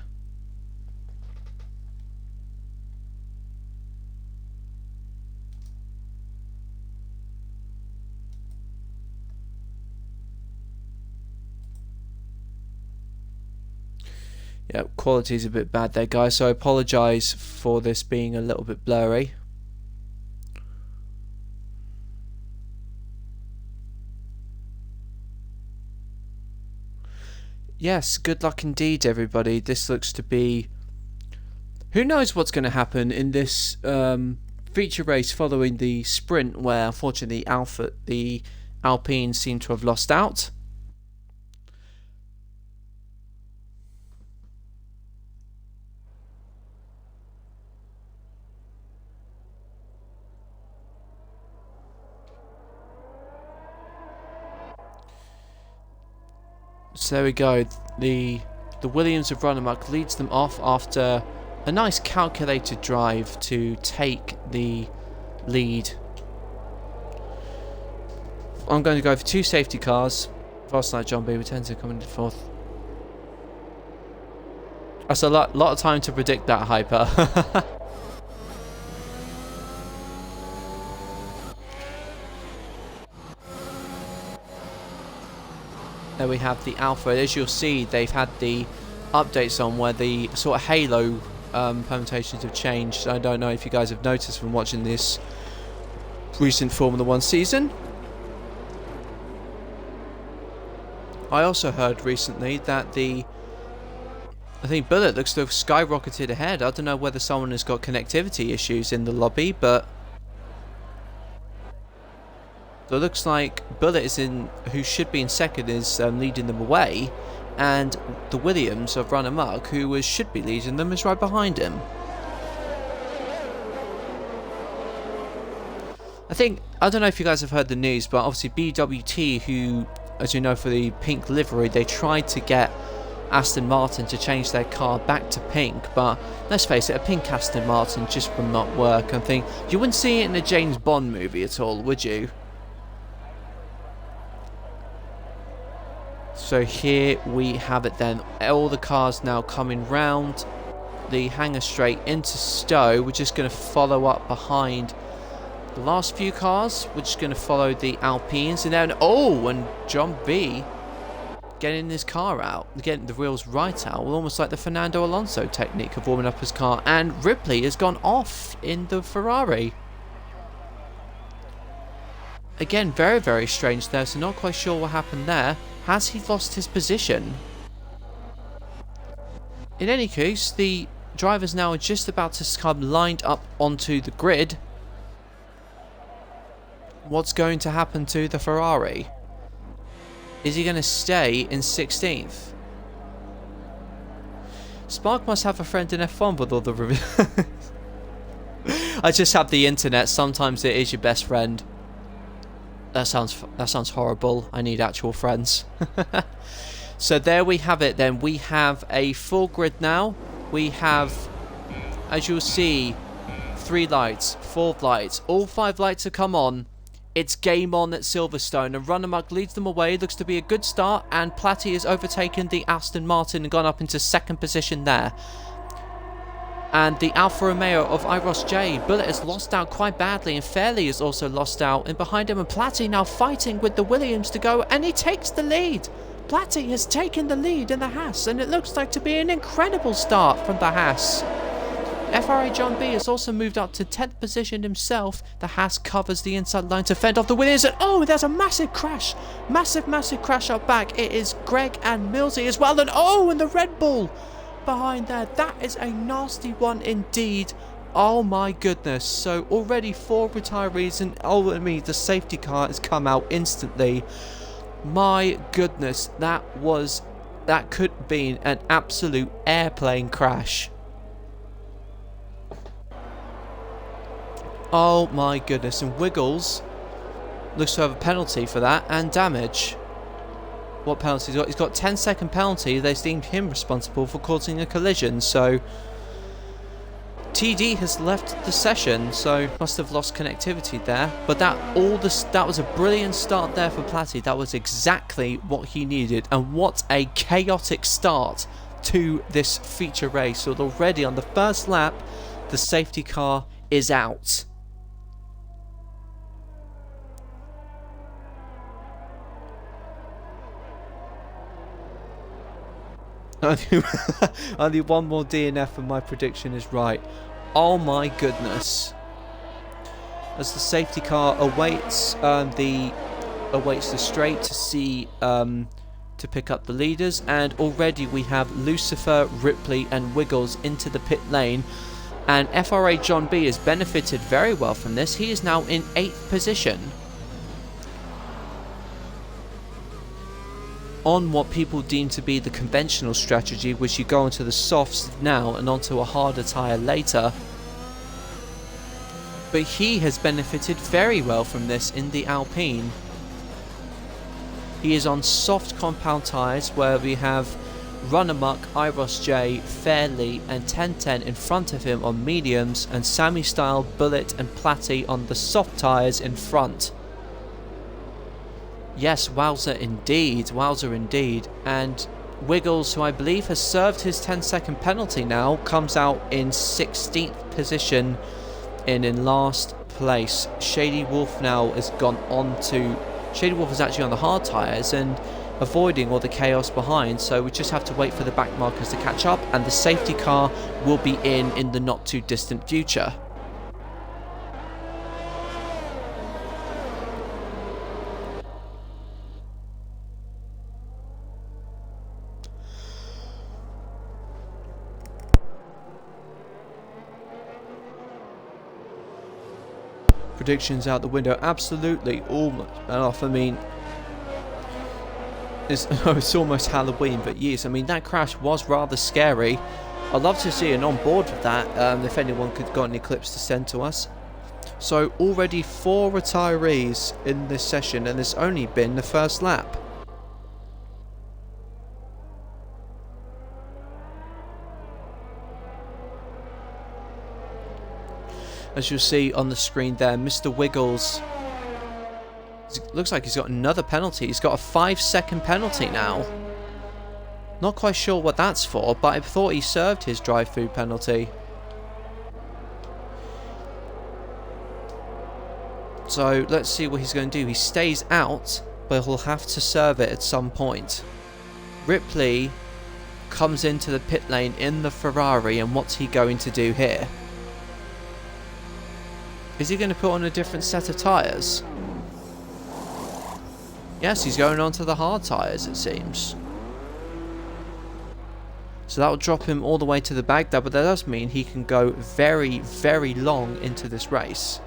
Yeah, quality's a bit bad there, guys, so I apologise for this being a little bit blurry. Yes, good luck indeed, everybody. This looks to be... Who knows what's going to happen in this feature race following the sprint, where unfortunately the Alpines seem to have lost out. So there we go. The Williams of run amok leads them off after a nice calculated drive to take the lead. I'm going to go for 2 safety cars. Fast like John B. Tends to come into 4th. That's a lot of time to predict that, Hyper. There we have the Alpha. As you'll see, they've had the updates on where the sort of halo permutations have changed. I don't know if you guys have noticed from watching this recent Formula 1 season. I also heard recently that I think Bullet looks to have skyrocketed ahead. I don't know whether someone has got connectivity issues in the lobby, but it looks like Bullet is who should be in second, is leading them away, and the Williams of Run Amok, who should be leading them, is right behind him. I don't know if you guys have heard the news, but obviously BWT, who, as you know, for the pink livery, they tried to get Aston Martin to change their car back to pink, but let's face it, a pink Aston Martin just would not work. I think you wouldn't see it in a James Bond movie at all, would you? So here we have it then. All the cars now coming round the hangar straight into Stowe. We're just going to follow up behind the last few cars. We're just going to follow the Alpines. And then, oh, and John B getting his car out, getting the wheels right out, almost like the Fernando Alonso technique of warming up his car. And Ripley has gone off in the Ferrari. Again, very, very strange there, so not quite sure what happened there. Has he lost his position? In any case, the drivers now are just about to come lined up onto the grid. What's going to happen to the Ferrari? Is he going to stay in 16th? Spark must have a friend in F1 with all the reviews. I just have the internet. Sometimes it is your best friend. That sounds horrible. I need actual friends. So there we have it then. We have a full grid now. We have, as you'll see, 3 lights, 4 lights. All 5 lights have come on. It's game on at Silverstone, and Run Amok leads them away. Looks to be a good start, and Platty has overtaken the Aston Martin and gone up into 2nd position there. And the Alfa Romeo of Iros J, Bullet has lost out quite badly, and Fairley has also lost out. And behind him, and Platty now fighting with the Williams to go, and he takes the lead. Platty has taken the lead in the Haas, and it looks like to be an incredible start from the Haas. FRA John B has also moved up to 10th position himself. The Haas covers the inside line to fend off the Williams, and oh, there's a massive crash. Massive crash up back. It is Greg and Millsy as well, and oh, and the Red Bull behind there. That is a nasty one indeed. Oh my goodness. So already 4 retirees, and oh, I mean, the safety car has come out instantly. My goodness, that could have been an absolute airplane crash. Oh my goodness, and Wiggles looks to have a penalty for that, and damage. What penalty he's got? He's got 10-second penalty. They deemed him responsible for causing a collision, so TD has left the session, so must have lost connectivity there. But that was a brilliant start there for Platty. That was exactly what he needed, and what a chaotic start to this feature race. So already on the first lap, the safety car is out. Only one more DNF and my prediction is right. Oh my goodness. As the safety car awaits the straight to see to pick up the leaders, and already we have Lucifer, Ripley and Wiggles into the pit lane, and FRA John B has benefited very well from this. He is now in 8th position. On what people deem to be the conventional strategy, which you go onto the softs now and onto a harder tyre later. But he has benefited very well from this in the Alpine. He is on soft compound tyres, where we have Run Amok, Iros J, Fairley and 1010 in front of him on mediums, and Sammy Style, Bullet and Platty on the soft tyres in front. Yes, wowzer indeed. And Wiggles, who I believe has served his 10-second penalty now, comes out in 16th position in last place. Shady Wolf now has gone on to... Shady Wolf is actually on the hard tyres and avoiding all the chaos behind, so we just have to wait for the back markers to catch up, and the safety car will be in the not too distant future. Predictions out the window, absolutely almost off. I mean, it's almost Halloween, but yes, I mean, that crash was rather scary. I'd love to see an on board with that, if anyone could got any clips to send to us. So already 4 retirees in this session, and it's only been the first lap. As you'll see on the screen there, Mr. Wiggles, looks like he's got another penalty. He's got a 5-second penalty now. Not quite sure what that's for, but I thought he served his drive-through penalty. So let's see what he's going to do. He stays out, but he'll have to serve it at some point. Ripley comes into the pit lane in the Ferrari, and what's he going to do here? Is he going to put on a different set of tyres? Yes, he's going on to the hard tyres, it seems. So that will drop him all the way to the back there, but that does mean he can go very, very long into this race.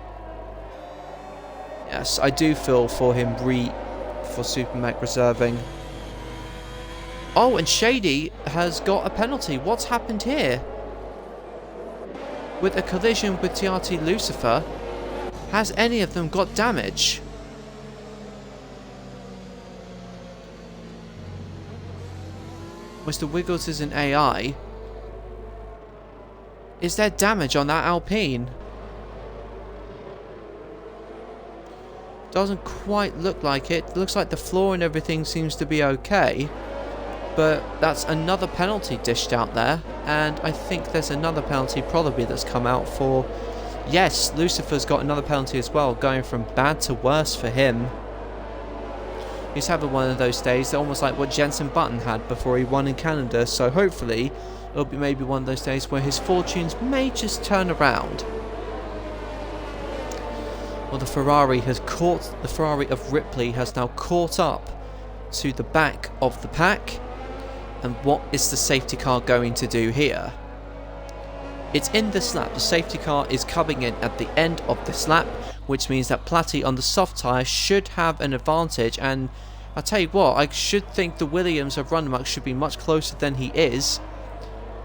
Yes, I do feel for him for Supermech reserving. Oh, and Shady has got a penalty. What's happened here? With a collision with TRT Lucifer, has any of them got damage? Mr. Wiggles is an AI. Is there damage on that Alpine? Doesn't quite look like it. Looks like the floor and everything seems to be okay. But that's another penalty dished out there. And I think there's another penalty probably that's come out for... Yes, Lucifer's got another penalty as well, going from bad to worse for him. He's having one of those days, almost like what Jensen Button had before he won in Canada. So hopefully it'll be maybe one of those days where his fortunes may just turn around. Well, the Ferrari of Ripley has now caught up to the back of the pack. And what is the safety car going to do here? It's in this lap. The safety car is coming in at the end of this lap, which means that Platty on the soft tyre should have an advantage. And I'll tell you what, I should think the Williams of Runamux should be much closer than he is.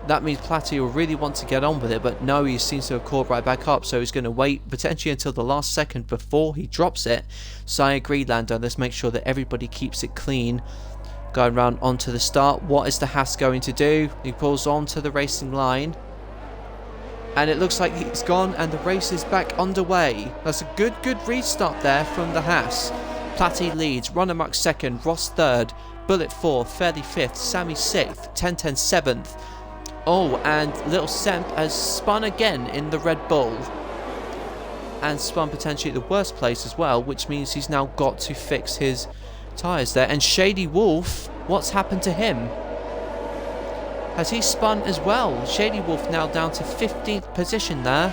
That means Platty will really want to get on with it, but no, he seems to have caught right back up, so he's going to wait potentially until the last second before he drops it. So I agree, Lando, let's make sure that everybody keeps it clean. Going round onto the start, what is the Haas going to do? He pulls on to the racing line. And it looks like he's gone and the race is back underway. That's a good restart there from the Haas. Platty leads, Runamux second, Ross third, Bullet fourth, Fairley fifth, Sammy sixth, 1010 seventh. Oh, and Little Semp has spun again in the Red Bull. And spun potentially at the worst place as well, which means he's now got to fix his tyres there. And Shady Wolf, what's happened to him? Has he spun as well? Shady Wolf now down to 15th position there.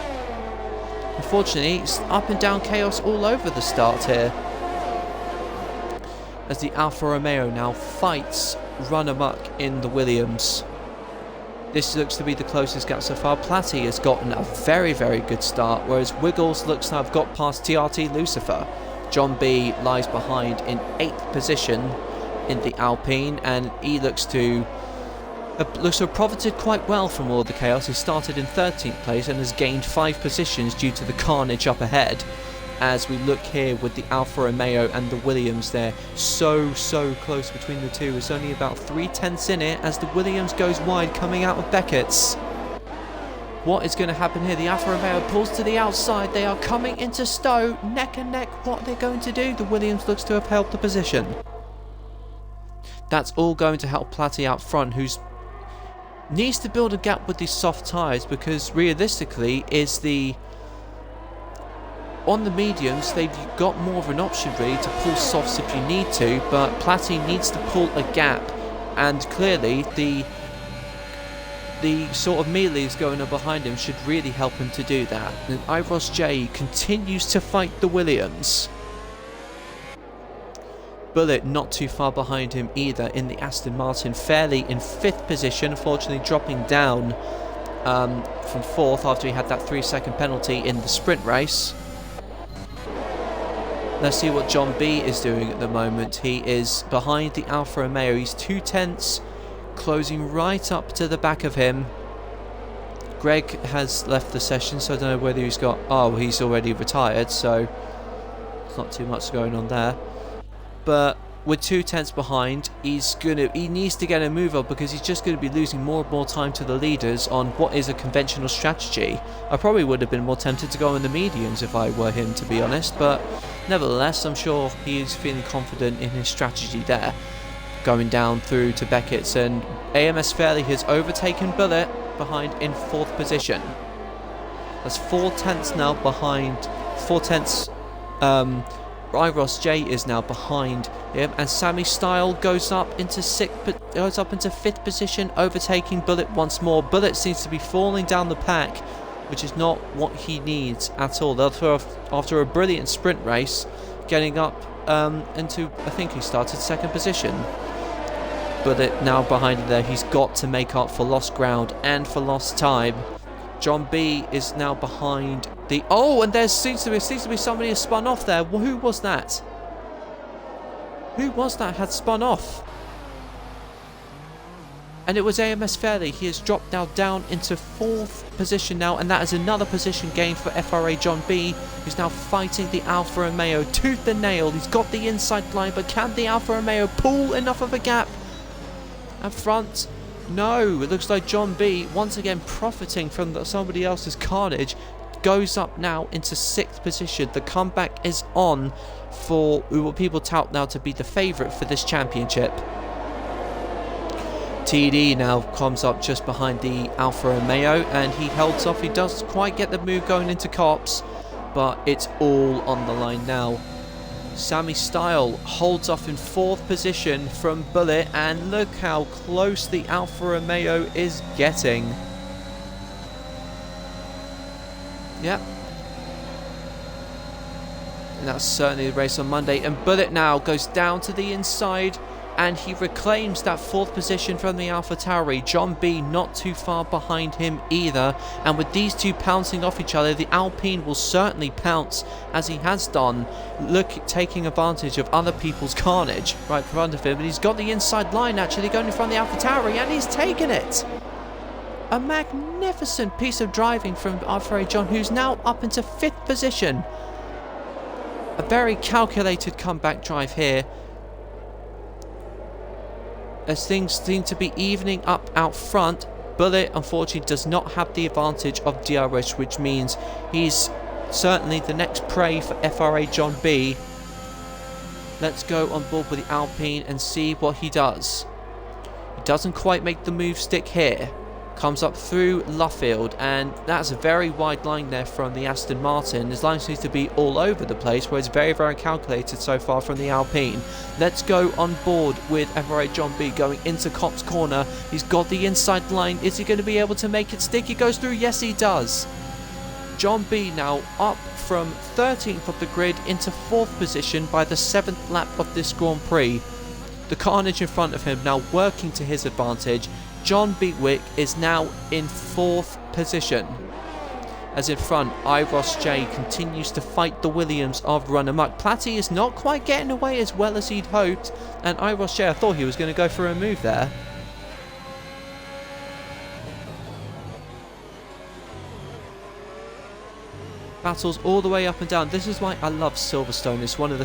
Unfortunately, it's up and down chaos all over the start here. As the Alfa Romeo now fights run amok in the Williams. This looks to be the closest gap so far. Platty has gotten a very good start, whereas Wiggles looks to have got past TRT Lucifer. John B lies behind in 8th position in the Alpine, and he looks to have profited quite well from all the chaos. He started in 13th place and has gained 5 positions due to the carnage up ahead. As we look here with the Alfa Romeo and the Williams there, so close between the two. It's only about 3/10 in it as the Williams goes wide coming out of Beckett's. What is going to happen here? The Alfa Romeo pulls to the outside. They are coming into Stowe, neck and neck. What are they going to do? The Williams looks to have held the position. That's all going to help Platty out front, who's needs to build a gap with these soft tyres, because realistically on the mediums they've got more of an option really to pull softs if you need to, but Platty needs to pull a gap, and clearly the sort of melees going on behind him should really help him to do that. And Iros J continues to fight the Williams. Bullet not too far behind him either in the Aston Martin, fairly in 5th position, unfortunately dropping down from 4th after he had that 3-second penalty in the sprint race. Let's see what John B is doing at the moment. He is behind the Alfa Romeo. He's 2/10, closing right up to the back of him. Greg has left the session, so I don't know whether he's got... Oh, he's already retired, so there's not too much going on there. But with 2/10 behind, he needs to get a move up, because he's just going to be losing more and more time to the leaders on what is a conventional strategy. I probably would have been more tempted to go in the mediums if I were him, to be honest, but nevertheless, I'm sure he is feeling confident in his strategy there. Going down through to Beckett's, and AMS Fairley has overtaken Bullet behind in 4th position. That's 4/10 now behind. 4/10. Iros J is now behind Yep, and Sammy Style goes up into fifth position, overtaking Bullet once more. Bullet seems to be falling down the pack, which is not what he needs at all. After a brilliant sprint race, getting up into, I think he started second position. Bullet now behind him there. He's got to make up for lost ground and for lost time. John B is now behind the... Oh, and there seems to be somebody who spun off there. Well, who was that? Who was that had spun off? And it was AMS Fairley. He has dropped now down into fourth position now, and that is another position gain for FRA John B, who's now fighting the Alfa Romeo tooth and nail. He's got the inside line, but can the Alfa Romeo pull enough of a gap up front? No, it looks like John B, once again profiting from somebody else's carnage, goes up now into sixth position. The comeback is on for what people tout now to be the favourite for this championship. TD now comes up just behind the Alfa Romeo, and he holds off. He doesn't quite get the move going into Cops, but it's all on the line now. Sammy Style holds off in fourth position from Bullet, and look how close the Alfa Romeo is getting. Yep. And that's certainly the race on Monday. And Bullet now goes down to the inside, and he reclaims that fourth position from the AlphaTauri. John B not too far behind him either. And with these two pouncing off each other, the Alpine will certainly pounce, as he has done, taking advantage of other people's carnage right in front of him. And he's got the inside line actually going in front of the AlphaTauri, and he's taken it. A magnificent piece of driving from FRA John, who's now up into fifth position. A very calculated comeback drive here, as things seem to be evening up out front. Bullet unfortunately does not have the advantage of DRS, which means he's certainly the next prey for FRA John B. Let's go on board with the Alpine and see what he does. He doesn't quite make the move stick here. Comes up through Luffield, and that's a very wide line there from the Aston Martin. His line seems to be all over the place, where it's very, very calculated so far from the Alpine. Let's go on board with FRA John B going into Cop's corner. He's got the inside line. Is he going to be able to make it stick? He goes through. Yes, he does. John B now up from 13th of the grid into 4th position by the 7th lap of this Grand Prix. The carnage in front of him now working to his advantage. John Beatwick is now in 4th position. As in front, Iros J continues to fight the Williams of Run Amok. Platty is not quite getting away as well as he'd hoped, and Iros J, I thought he was going to go for a move there. Battles all the way up and down. This is why I love Silverstone. It's one of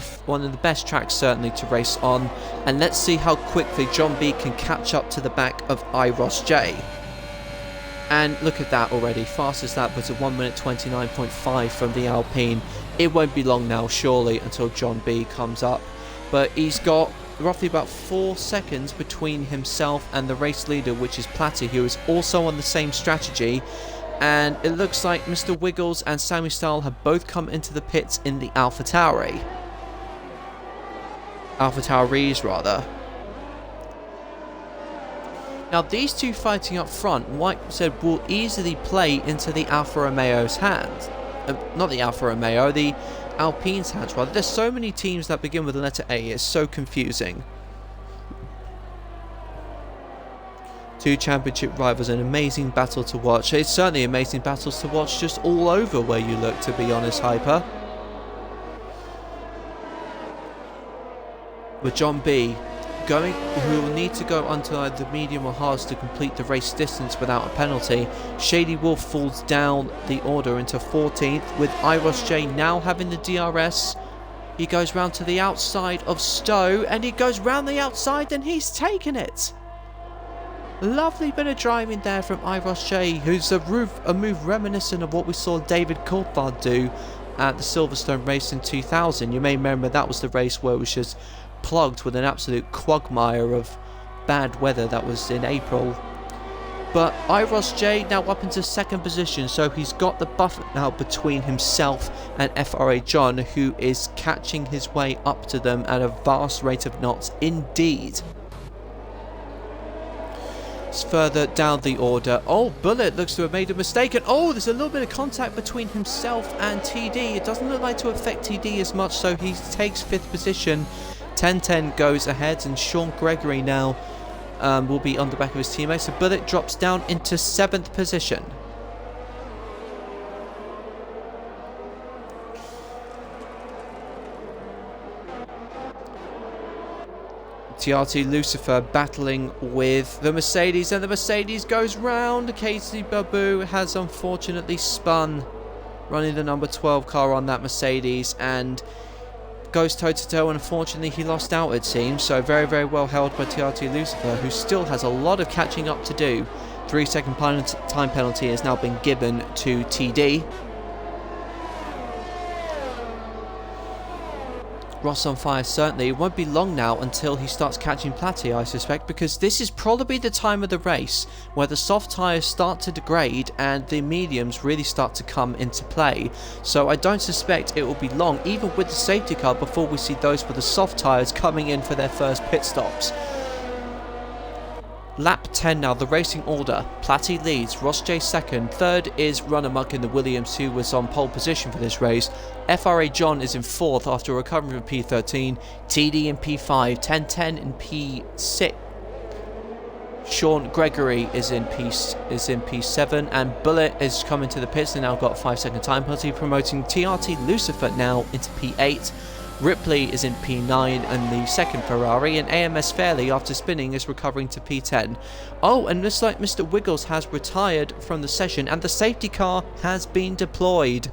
the best tracks certainly to race on. And let's see how quickly John B can catch up to the back of Iros J. And look at that already. Fastest lap was a 1 minute 29.5 from the Alpine. It won't be long now, surely, until John B comes up. But he's got roughly about 4 seconds between himself and the race leader, which is Platty, who is also on the same strategy. And it looks like Mr. Wiggles and Sammy Style have both come into the pits in the AlphaTauri. AlphaTauris, rather. Now, these two fighting up front, White said, will easily play into the Alfa Romeo's hands. Not the Alfa Romeo, the Alpine's hands, rather. There's so many teams that begin with the letter A, it's so confusing. Two championship rivals, an amazing battle to watch. It's certainly amazing battles to watch just all over where you look, to be honest, Hyper. With John B who will need to go onto either medium or hards to complete the race distance without a penalty. Shady Wolf falls down the order into 14th, with Iros J now having the DRS. He goes round to the outside of Stowe, and he goes round the outside, and he's taken it. Lovely bit of driving there from Iros J, who's a move reminiscent of what we saw David Coulthard do at the Silverstone race in 2000. You may remember that was the race where it was just plugged with an absolute quagmire of bad weather. That was in April. But IIRL now up into second position, so he's got the buffer now between himself and FRA John, who is catching his way up to them at a vast rate of knots indeed. Further down the order, oh, Bullet looks to have made a mistake, and oh, there's a little bit of contact between himself and TD. It doesn't look like to affect TD as much, so he takes 5th position. 1010 goes ahead, and Sean Gregory now will be on the back of his teammates. So Bullet drops down into 7th position. TRT Lucifer battling with the Mercedes, and the Mercedes goes round. Casey Babu has unfortunately spun, running the number 12 car on that Mercedes, and goes toe-to-toe, and unfortunately he lost out, it seems. So very, very well held by TRT Lucifer, who still has a lot of catching up to do. 3-second time penalty has now been given to TD. Ross on fire, certainly. It won't be long now until he starts catching Platty, I suspect, because this is probably the time of the race where the soft tyres start to degrade and the mediums really start to come into play. So I don't suspect it will be long, even with the safety car, before we see those with the soft tyres coming in for their first pit stops. Lap 10 now, the racing order. Platty leads, Ross J second, third is Runamuck in the Williams, who was on pole position for this race. FRA John is in 4th after recovering from P13, TD in P5, 1010 in P6. Sean Gregory is in P7, and Bullet is coming to the pits. They now got 5-second time penalty, promoting TRT Lucifer now into P8. Ripley is in P9 and the second Ferrari, and AMS Fairley, after spinning, is recovering to P10. Oh, and looks like Mr. Wiggles has retired from the session and the safety car has been deployed.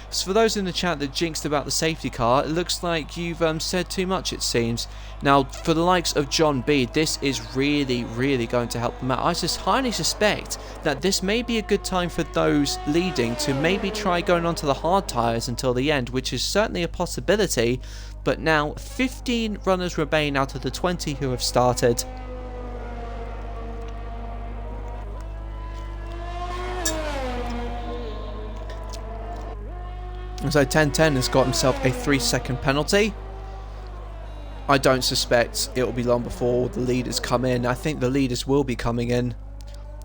So for those in the chat that jinxed about the safety car, it looks like you've said too much, it seems. Now, for the likes of John B, this is really, really going to help them out. I just highly suspect that this may be a good time for those leading to maybe try going onto the hard tyres until the end, which is certainly a possibility. But now, 15 runners remain out of the 20 who have started. So 1010 has got himself a 3-second penalty. I don't suspect it will be long before the leaders come in. I think the leaders will be coming in.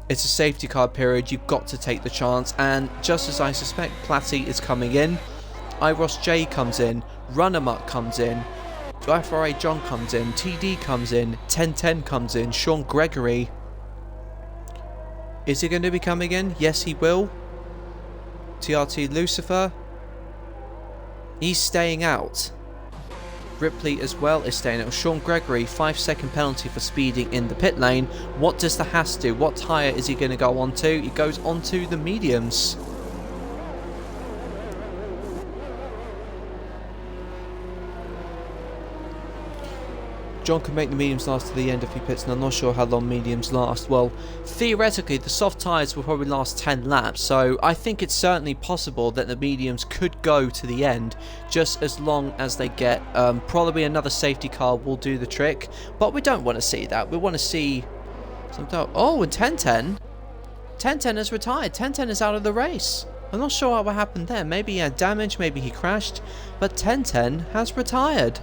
It's a safety car period. You've got to take the chance. And just as I suspect, Platty is coming in. IIRL comes in. Runamuck comes in. FRA John comes in. TD comes in. 1010 comes in. Sean Gregory. Is he going to be coming in? Yes, he will. TRT Lucifer. He's staying out. Ripley as well is staying out. Sean Gregory, 5-second penalty for speeding in the pit lane. What does the Haas do? What tyre is he going to go onto? He goes onto the mediums. John can make the mediums last to the end if he pits, and I'm not sure how long mediums last. Well, theoretically, the soft tyres will probably last 10 laps, so I think it's certainly possible that the mediums could go to the end, just as long as they get, probably another safety car will do the trick, but we don't want to see that. We want to see some... Oh, and 1010 has retired. 1010 is out of the race. I'm not sure what happened there. Maybe he had damage, maybe he crashed, but 1010 has retired.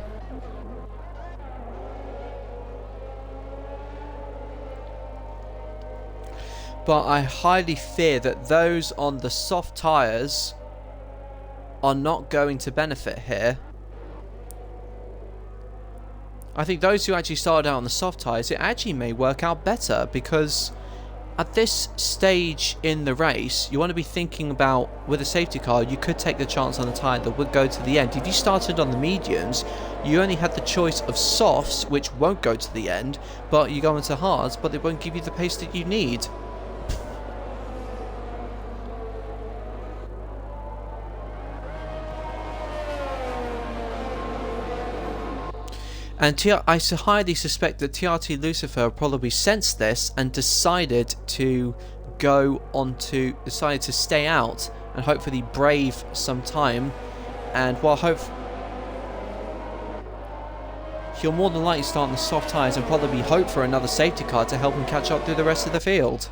But I highly fear that those on the soft tyres are not going to benefit here. I think those who actually started out on the soft tyres, it actually may work out better, because at this stage in the race, you want to be thinking about, with a safety car, you could take the chance on a tyre that would go to the end. If you started on the mediums, you only had the choice of softs, which won't go to the end, but you go into hards, but they won't give you the pace that you need. And I highly suspect that TRT Lucifer probably sensed this and decided to stay out and hopefully brave some time. And while you're more than likely starting the soft tyres and probably hope for another safety car to help him catch up through the rest of the field.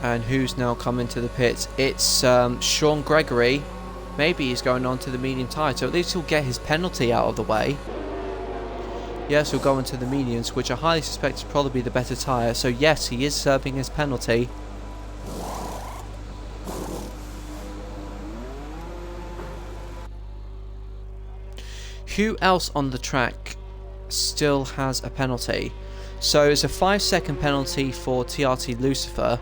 And who's now coming to the pits? It's Sean Gregory. Maybe he's going on to the medium tyre, so at least he'll get his penalty out of the way. Yes, he'll go into the mediums, which I highly suspect is probably the better tyre. So yes, he is serving his penalty. Who else on the track still has a penalty? So it's a 5-second penalty for TRT Lucifer.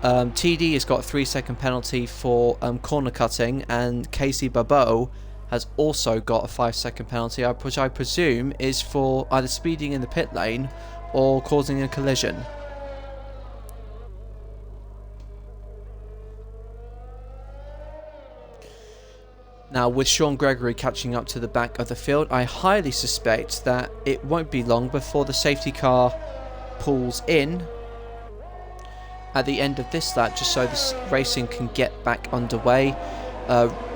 TD has got a 3-second penalty for corner cutting, and Casey Barbeau has also got a 5-second penalty, which I presume is for either speeding in the pit lane or causing a collision. Now, with Sean Gregory catching up to the back of the field, I highly suspect that it won't be long before the safety car pulls in at the end of this lap, just so this racing can get back underway.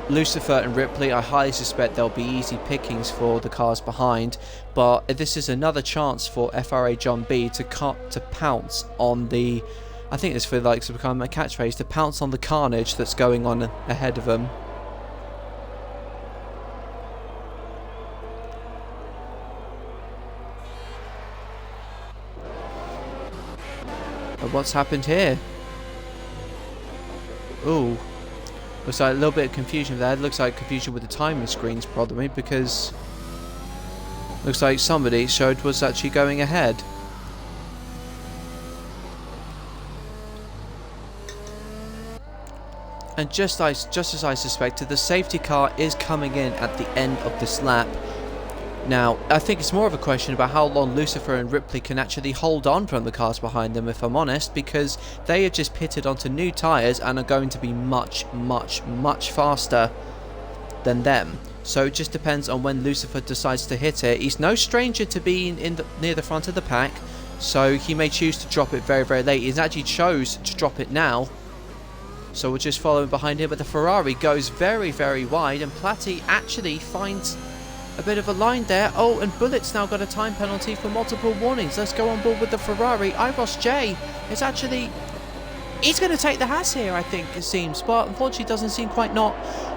Lucifer and Ripley, I highly suspect there'll be easy pickings for the cars behind, but this is another chance for FRA John B to pounce on the, I think this for like to become a catchphrase, to pounce on the carnage that's going on ahead of them. But what's happened here? Ooh. Looks like a little bit of confusion there. It looks like confusion with the timing screens probably, because looks like somebody showed was actually going ahead. And just as I suspected, the safety car is coming in at the end of this lap. Now, I think it's more of a question about how long Lucifer and Ripley can actually hold on from the cars behind them, if I'm honest, because they are just pitted onto new tyres and are going to be much, much, much faster than them. So it just depends on when Lucifer decides to hit it. He's no stranger to being near the front of the pack, so he may choose to drop it very, very late. He's actually chose to drop it now, so we're just following behind him, but the Ferrari goes very, very wide, and Platty actually finds a bit of a line there. Oh, and Bullett's now got a time penalty for multiple warnings. Let's go on board with the Ferrari. IIRL J is actually... he's going to take the Haas here, I think, it seems. But unfortunately, doesn't seem quite not.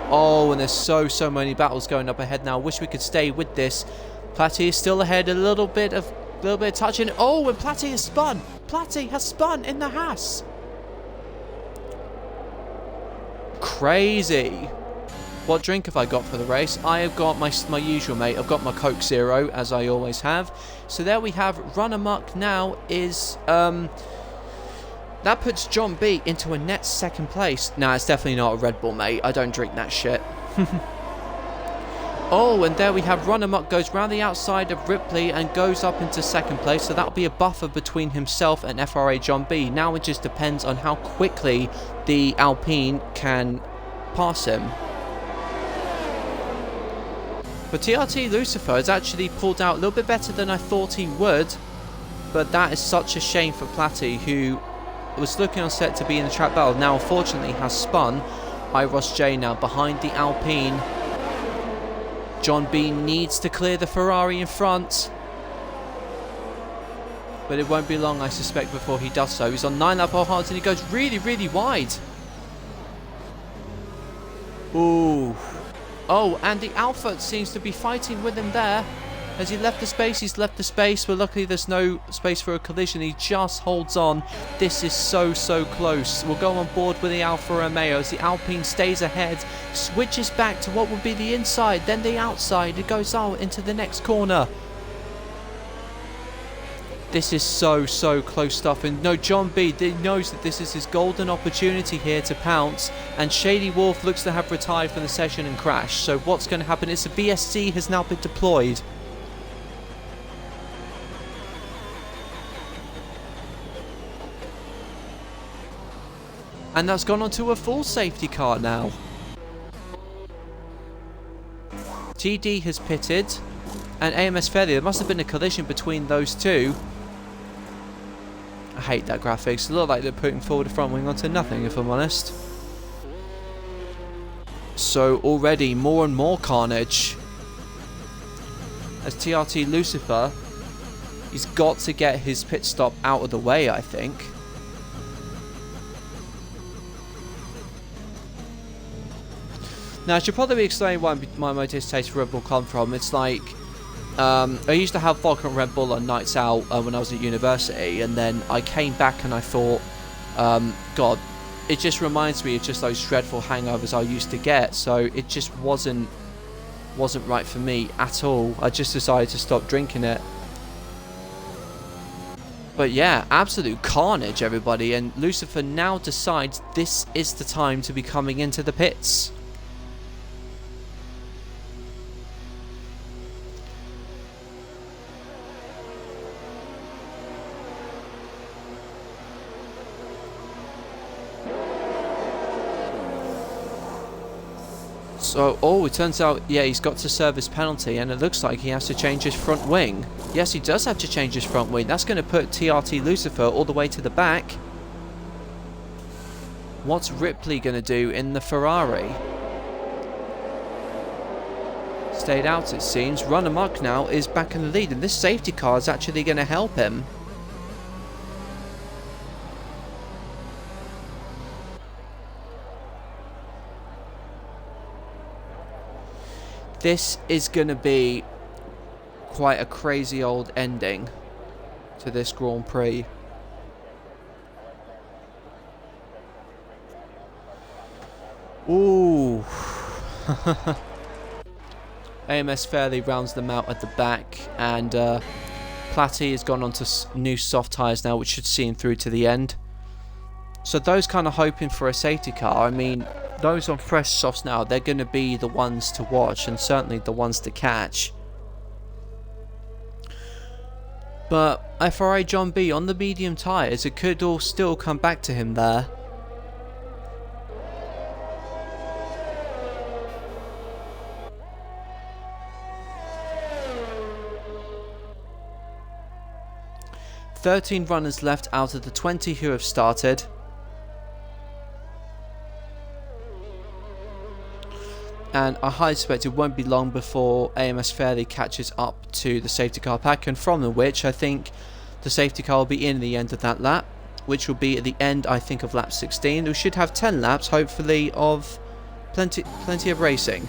Oh, and there's so many battles going up ahead now. Wish we could stay with this. Platty is still ahead. A little bit of touching. Oh, and Platty has spun. Platty has spun in the Haas. Crazy. What drink have I got for the race? I have got my usual, mate. I've got my Coke Zero, as I always have. So there we have Run Amok now is... that puts John B into a net second place. Nah, it's definitely not a Red Bull, mate. I don't drink that shit. Oh, and there we have Run Amok goes round the outside of Ripley and goes up into second place. So that'll be a buffer between himself and FRA John B. Now it just depends on how quickly the Alpine can pass him. But TRT Lucifer has actually pulled out a little bit better than I thought he would. But that is such a shame for Platty, who was looking on set to be in the track battle. Now, unfortunately, has spun. IIRL J now behind the Alpine. John B needs to clear the Ferrari in front. But it won't be long, I suspect, before he does so. He's on 9-lap hards and he goes really, really wide. Ooh. Oh, and the Alpha seems to be fighting with him there. Has he left the space? He's left the space, but luckily there's no space for a collision. He just holds on. This is so close. We'll go on board with the Alfa Romeo as the Alpine stays ahead, switches back to what would be the inside, then the outside. It goes out into the next corner. This is so close stuff, and no, John B knows that this is his golden opportunity here to pounce, and Shady Wolf looks to have retired from the session and crashed. So what's going to happen is the BSC has now been deployed. And that's gone onto a full safety car now. GD has pitted, and AMS Fairley, there must have been a collision between those two. I hate that graphics. It looks like they're putting forward a front wing onto nothing, if I'm honest. So already more and more carnage. As TRT Lucifer, he's got to get his pit stop out of the way, I think. Now, I should probably explain where my distaste for Red Bull come from. It's like, I used to have vodka and Red Bull on nights out when I was at university, and then I came back and I thought, God, it just reminds me of just those dreadful hangovers I used to get. So it just wasn't right for me at all. I just decided to stop drinking it. But yeah, absolute carnage, everybody, and Lucifer now decides this is the time to be coming into the pits. So, oh, it turns out, yeah, he's got to serve his penalty, and it looks like he has to change his front wing. Yes, he does have to change his front wing. That's going to put TRT Lucifer all the way to the back. What's Ripley going to do in the Ferrari? Stayed out, it seems. Run amok now is back in the lead, and this safety car is actually going to help him. This is going to be quite a crazy old ending to this Grand Prix. Ooh. AMS Fairley rounds them out at the back, and Platty has gone on to new soft tyres now, which should see him through to the end. So those kind of hoping for a safety car, I mean, those on fresh softs now, they're going to be the ones to watch, and certainly the ones to catch. But FRA John B on the medium tyres, it could all still come back to him there. "13 runners left out of the 20 who have started. And I highly suspect it won't be long before AMS Fairley catches up to the safety car pack, and from which I think the safety car will be in the end of that lap, which will be at the end, I think, of lap 16. We should have 10 laps, hopefully, of plenty of racing.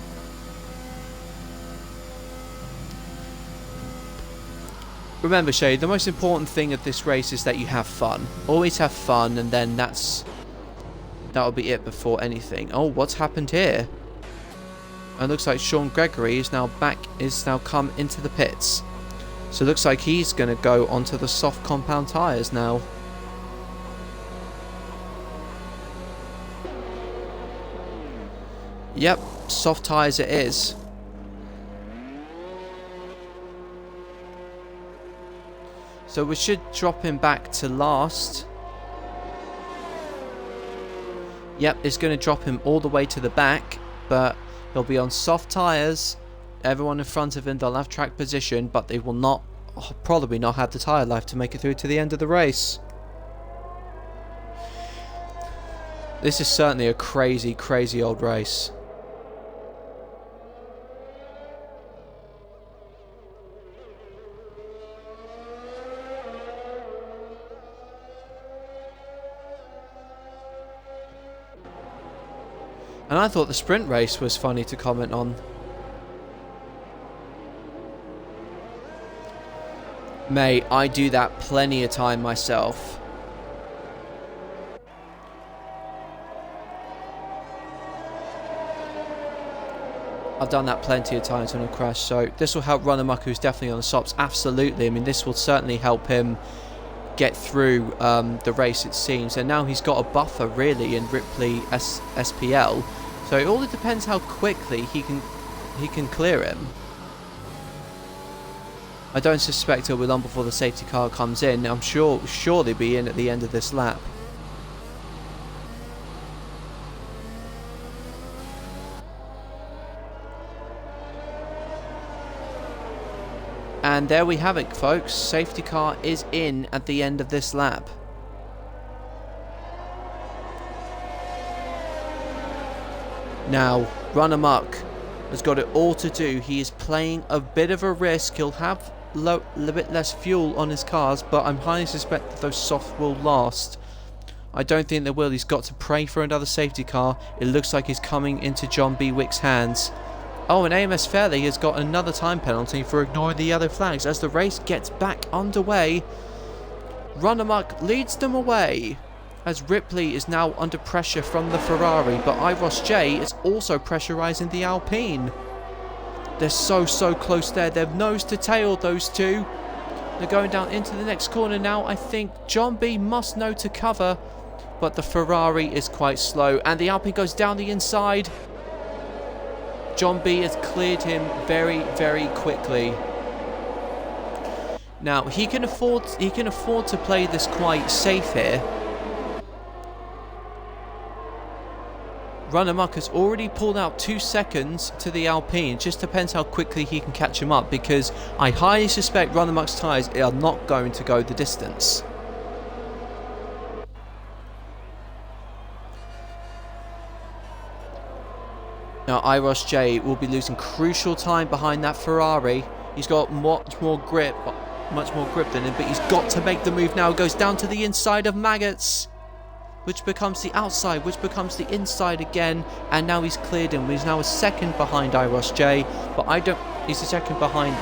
Remember, Shay, the most important thing of this race is that you have fun. Always have fun, and then that'll be it before anything. Oh, what's happened here? It looks like Sean Gregory is now come into the pits. So it looks like he's going to go onto the soft compound tyres now. Yep, soft tyres it is. So we should drop him back to last. Yep, it's going to drop him all the way to the back, but he'll be on soft tyres. Everyone in front of him, they'll have track position, but they will probably not have the tyre life to make it through to the end of the race. This is certainly a crazy, crazy old race. And I thought the sprint race was funny to comment on. Mate, I do that plenty of time myself. I've done that plenty of times when I've crashed, so this will help Run Amok, who's definitely on the softs. Absolutely. I mean, this will certainly help him get through the race, it seems. And now he's got a buffer, really, in Ripley SPL. So it all depends how quickly he can clear him. I don't suspect he'll be long before the safety car comes in. I'm sure they'll be in at the end of this lap. And there we have it, folks. Safety car is in at the end of this lap. Now, Run Amok has got it all to do. He is playing a bit of a risk. He'll have a bit less fuel on his cars, but I'm highly suspect that those softs will last. I don't think they will. He's got to pray for another safety car. It looks like he's coming into John B. Wick's hands. Oh, and AMS Fairley has got another time penalty for ignoring the yellow flags as the race gets back underway. Run Amok leads them away as Ripley is now under pressure from the Ferrari, but IIRL J is also pressurising the Alpine. They're so close there. They're nose to tail, those two. They're going down into the next corner now. I think John B must know to cover, but the Ferrari is quite slow, and the Alpine goes down the inside. John B has cleared him very quickly. Now he can afford to play this quite safe here. Run Amok has already pulled out 2 seconds to the Alpine. It just depends how quickly he can catch him up, because I highly suspect Run Amok's tyres are not going to go the distance. Now IIRL J will be losing crucial time behind that Ferrari. He's got much more grip than him, but he's got to make the move now. Goes down to the inside of Maggots, which becomes the outside, which becomes the inside again, and now he's cleared him. He's now a second behind IIRL J, but he's a second behind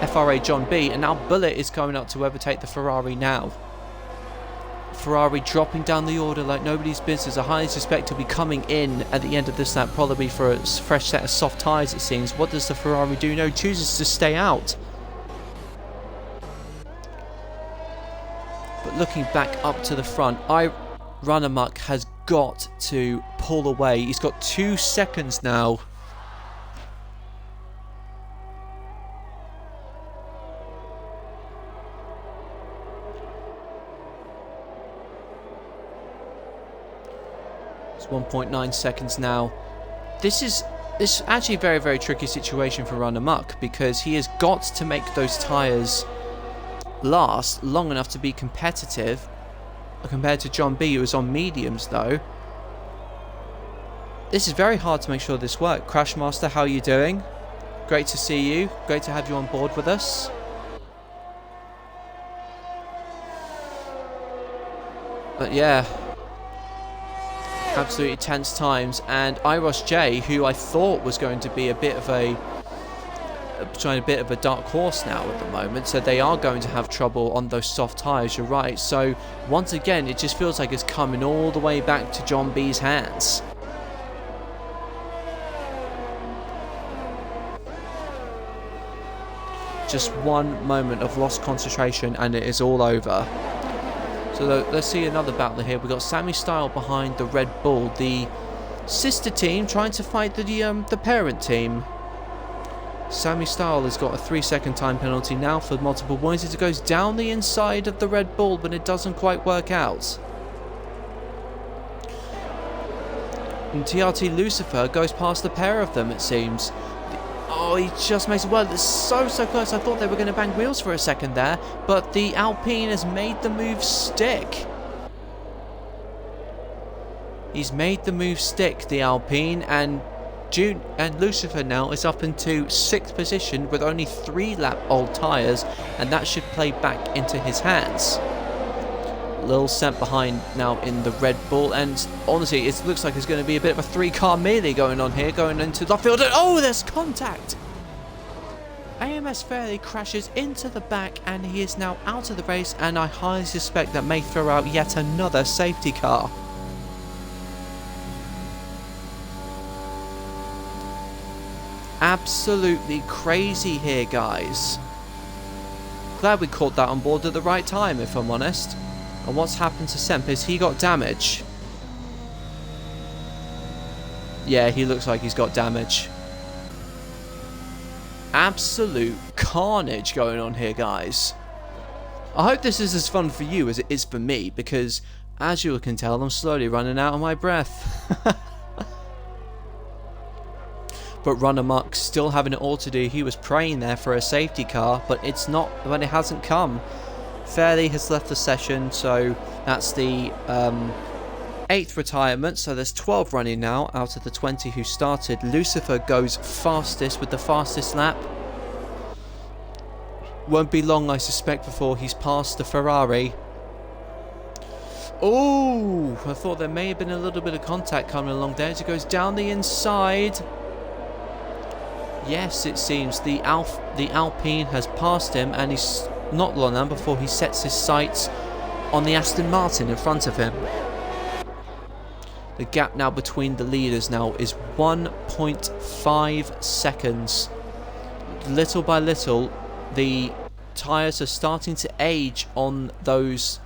FRA John B, and now Bullet is coming up to overtake the Ferrari now. Ferrari dropping down the order like nobody's business. I highly suspect he'll be coming in at the end of this lap, probably for a fresh set of soft tyres, it seems. What does the Ferrari do? No, chooses to stay out. But looking back up to the front, Run Amok has got to pull away. He's got 2 seconds now. It's 1.9 seconds now. This is actually a very tricky situation for Run Amok, because he has got to make those tyres last long enough to be competitive compared to John B, who is on mediums though. This is very hard to make sure this works. Crashmaster, how are you doing? Great to see you. Great to have you on board with us. But yeah, absolutely tense times, and IIRL J, who I thought was going to be a bit of a dark horse now at the moment, so they are going to have trouble on those soft tyres, you're right. So once again, it just feels like it's coming all the way back to John B's hands. Just one moment of lost concentration and it is all over. So let's see another battle here. We've got Sammy Style behind the Red Bull, the sister team trying to fight the parent team. Sammy Style has got a 3-second time penalty now for multiple points as it goes down the inside of the Red Bull, but it doesn't quite work out. And TRT Lucifer goes past the pair of them, it seems. Oh, he just makes it well. It's so close. I thought they were going to bang wheels for a second there, but the Alpine has made the move stick. He's made the move stick, the Alpine, and Lucifer now is up into 6th position with only 3-lap-old tyres, and that should play back into his hands. Lil sent behind now in the Red Bull, and honestly, it looks like there's going to be a bit of a 3-car melee going on here, going into the field. Oh, there's contact! AMS Fairley crashes into the back, and he is now out of the race, and I highly suspect that may throw out yet another safety car. absolutely crazy here, guys. Glad we caught that on board at the right time, if I'm honest. And what's happened to Sempis? He got damage. Yeah, he looks like he's got damage. Absolute carnage going on here, guys. I hope this is as fun for you as it is for me, because as you can tell, I'm slowly running out of my breath. But Run Amok still having it all to do. He was praying there for a safety car, but it's not, when it hasn't come. Fairley has left the session, so that's the 8th retirement. So there's 12 running now out of the 20 who started. Lucifer goes fastest with the fastest lap. Won't be long, I suspect, before he's past the Ferrari. Oh, I thought there may have been a little bit of contact coming along there as he goes down the inside. Yes, it seems the Alpine has passed him, and he's not long now before he sets his sights on the Aston Martin in front of him. The gap now between the leaders now is 1.5 seconds. Little by little, the tyres are starting to age on those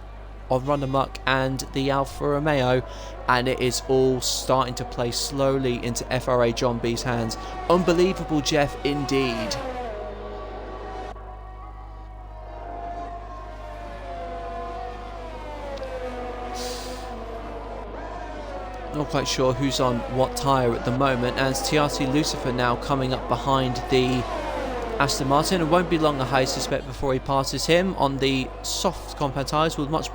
on Run Amok and the Alfa Romeo, and it is all starting to play slowly into FRA John B's hands. Unbelievable, Jeff, indeed. Not quite sure who's on what tyre at the moment, as TRT Lucifer now coming up behind the Aston Martin. It won't be long, I suspect, before he passes him on the soft compound tyres with much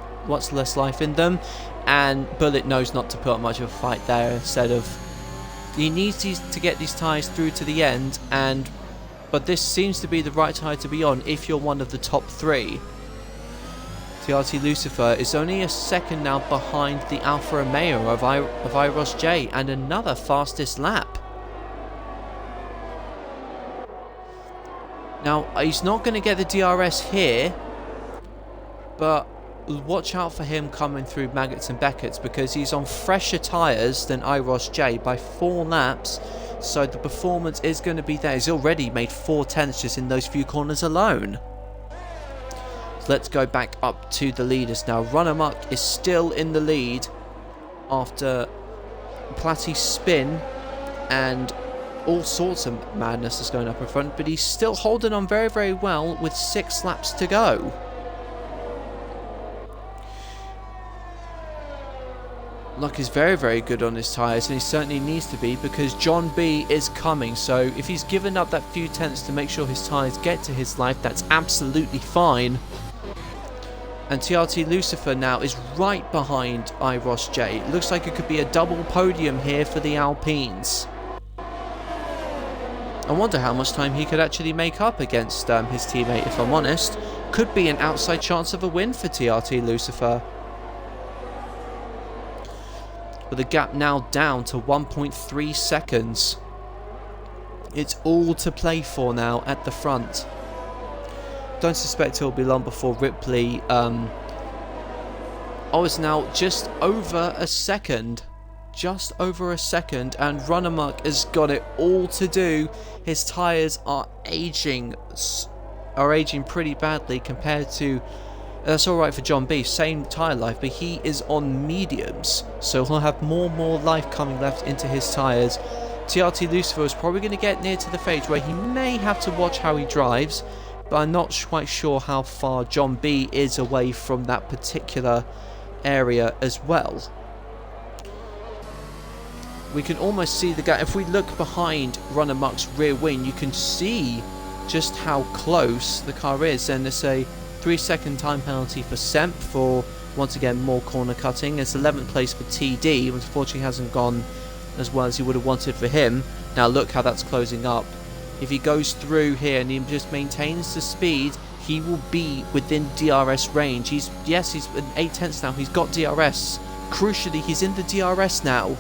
less life in them, and Bullet knows not to put up much of a fight there. Instead of, he needs to get these tyres through to the end, but this seems to be the right tyre to be on if you're one of the top 3. TRT Lucifer is only a second now behind the Alfa Romeo of IIRL J, and another fastest lap. Now, he's not going to get the DRS here, but watch out for him coming through Maggots and Beckett's, because he's on fresher tyres than IIRL J by 4 laps, so the performance is going to be there. He's already made 4 tenths just in those few corners alone. So let's go back up to the leaders now. Run Amok is still in the lead after Platty's spin and all sorts of madness is going up in front, but he's still holding on very, very well with 6 laps to go. Luck is very, very good on his tyres, and he certainly needs to be, because John B is coming. So if he's given up that few tenths to make sure his tyres get to his life, that's absolutely fine. And TRT Lucifer now is right behind IIRL J. It looks like it could be a double podium here for the Alpines. I wonder how much time he could actually make up against his teammate, if I'm honest. Could be an outside chance of a win for TRT Lucifer. With the gap now down to 1.3 seconds. It's all to play for now at the front. Don't suspect it'll be long before Ripley is now just over a second. Just over a second, and Run Amok has got it all to do. His tyres are aging pretty badly compared to... That's alright for John B, same tyre life, but he is on mediums, so he'll have more life coming left into his tyres. TRT Lucifer is probably going to get near to the phase where he may have to watch how he drives, but I'm not quite sure how far John B is away from that particular area as well. We can almost see the gap. If we look behind Run Amok's rear wing, you can see just how close the car is, and it's a 3-second time penalty for Semp for, once again, more corner cutting. It's 11th place for TD, unfortunately hasn't gone as well as he would have wanted for him. Now look how that's closing up. If he goes through here and he just maintains the speed, he will be within DRS range. He's in 8 tenths now, he's got DRS. Crucially, he's in the DRS now.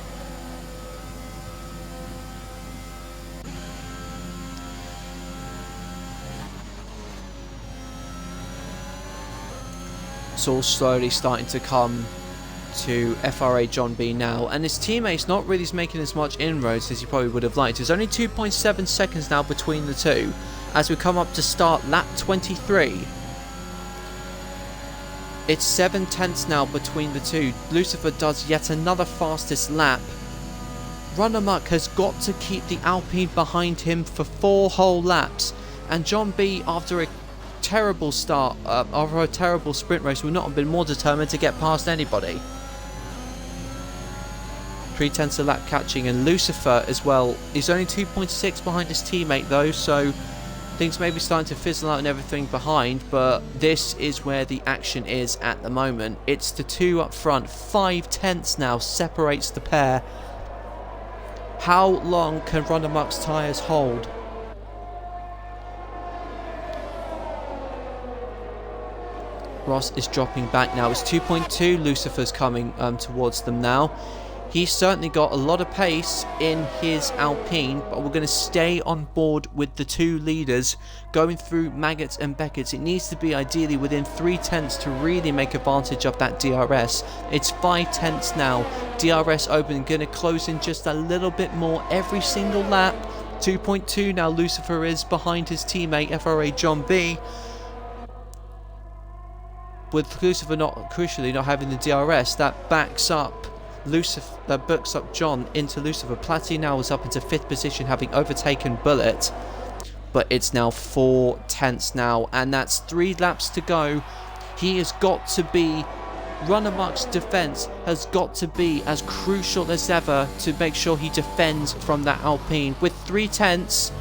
It's all slowly starting to come to FRA John B now, and his teammate's not really making as much inroads as he probably would have liked. There's only 2.7 seconds now between the two as we come up to start lap 23. It's 7 tenths now between the two. Lucifer does yet another fastest lap. Run Amok has got to keep the Alpine behind him for 4 whole laps, and John B, after a terrible start, after a terrible sprint race, would not have been more determined to get past anybody. 3 tenths a lap catching, and Lucifer as well is only 2.6 behind his teammate though, so things may be starting to fizzle out and everything behind, but this is where the action is at the moment. It's the two up front. 5 tenths now separates the pair. How long can Run Amok's tyres hold? Ross is dropping back now. It's 2.2. Lucifer's coming towards them now. He's certainly got a lot of pace in his Alpine, but we're going to stay on board with the two leaders going through Maggots and Beckett's. It needs to be ideally within 3 tenths to really make advantage of that DRS. It's 5 tenths now. DRS open, going to close in just a little bit more every single lap. 2.2 now Lucifer is behind his teammate FRA John B. With Lucifer crucially not having the DRS, that backs up John into Lucifer. Platty now is up into 5th position, having overtaken Bullet, but it's now 4 tenths now, and that's 3 laps to go. He has got to be, Run Amok's defense has got to be as crucial as ever to make sure he defends from that Alpine. With 3 tenths,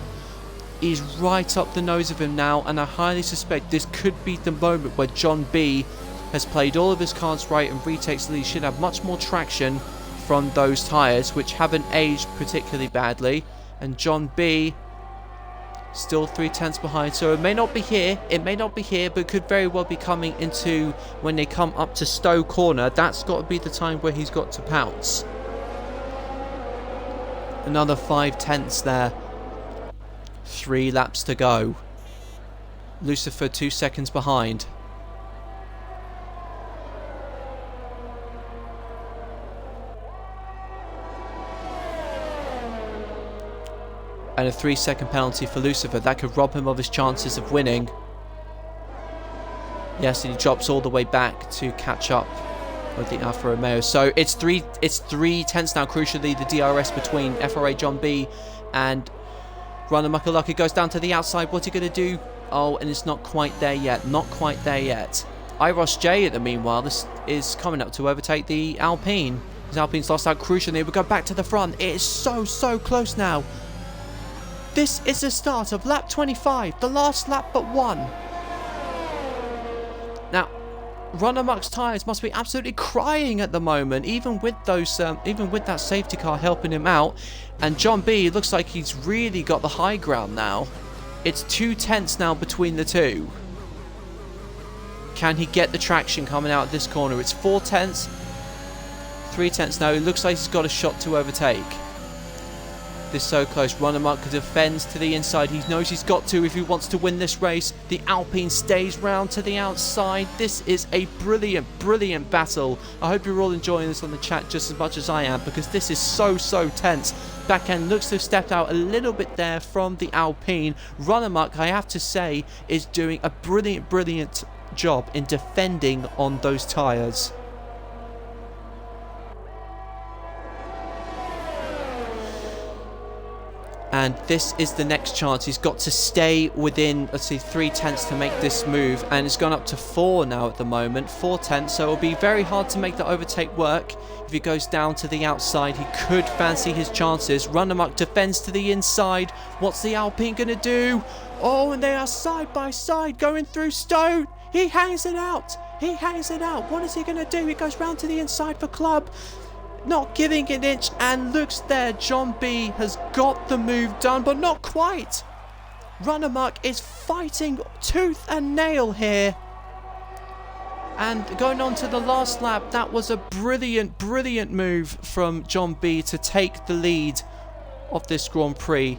he's right up the nose of him now, and I highly suspect this could be the moment where John B has played all of his cards right and retakes the lead. Should have much more traction from those tyres, which haven't aged particularly badly. And John B still 3 tenths behind, so it may not be here, but could very well be coming into when they come up to Stowe Corner. That's got to be the time where he's got to pounce. Another 5 tenths there. 3 laps to go. Lucifer 2 seconds behind. And a 3-second penalty for Lucifer. That could rob him of his chances of winning. Yes, and he drops all the way back to catch up with the Alfa Romeo. So it's 3 tenths now, crucially, the DRS between FRA John B and Run Amok. It goes down to the outside. What's he going to do? Oh, and it's not quite there yet. Not quite there yet. Iros J, at the meanwhile, this is coming up to overtake the Alpine. His Alpine's lost out crucially. We go back to the front. It is so close now. This is the start of lap 25, the last lap but one. Now, Run Amok's tyres must be absolutely crying at the moment, even with those, even with that safety car helping him out. And John B looks like he's really got the high ground now. It's 2 tenths now between the two. Can he get the traction coming out of this corner? It's 4 tenths, 3 tenths now. It looks like he's got a shot to overtake. This is so close. Run Amok defends to the inside. He knows he's got to if he wants to win this race. The Alpine stays round to the outside. This is a brilliant battle. I hope you're all enjoying this on the chat just as much as I am, because this is so tense. Back end looks to have stepped out a little bit there from the Alpine. Run Amok, I have to say, is doing a brilliant job in defending on those tyres. And this is the next chance. He's got to stay within, let's see, 3 tenths to make this move. And it's gone up to 4 now at the moment. 4 tenths. So it'll be very hard to make the overtake work. If he goes down to the outside, he could fancy his chances. Run Amok defends to the inside. What's the Alpine going to do? Oh, and they are side by side going through Stowe. He hangs it out. What is he going to do? He goes round to the inside for Club. Not giving an inch, and looks there. John B has got the move done, but not quite. Run Amok is fighting tooth and nail here. And going on to the last lap, that was a brilliant move from John B to take the lead of this Grand Prix.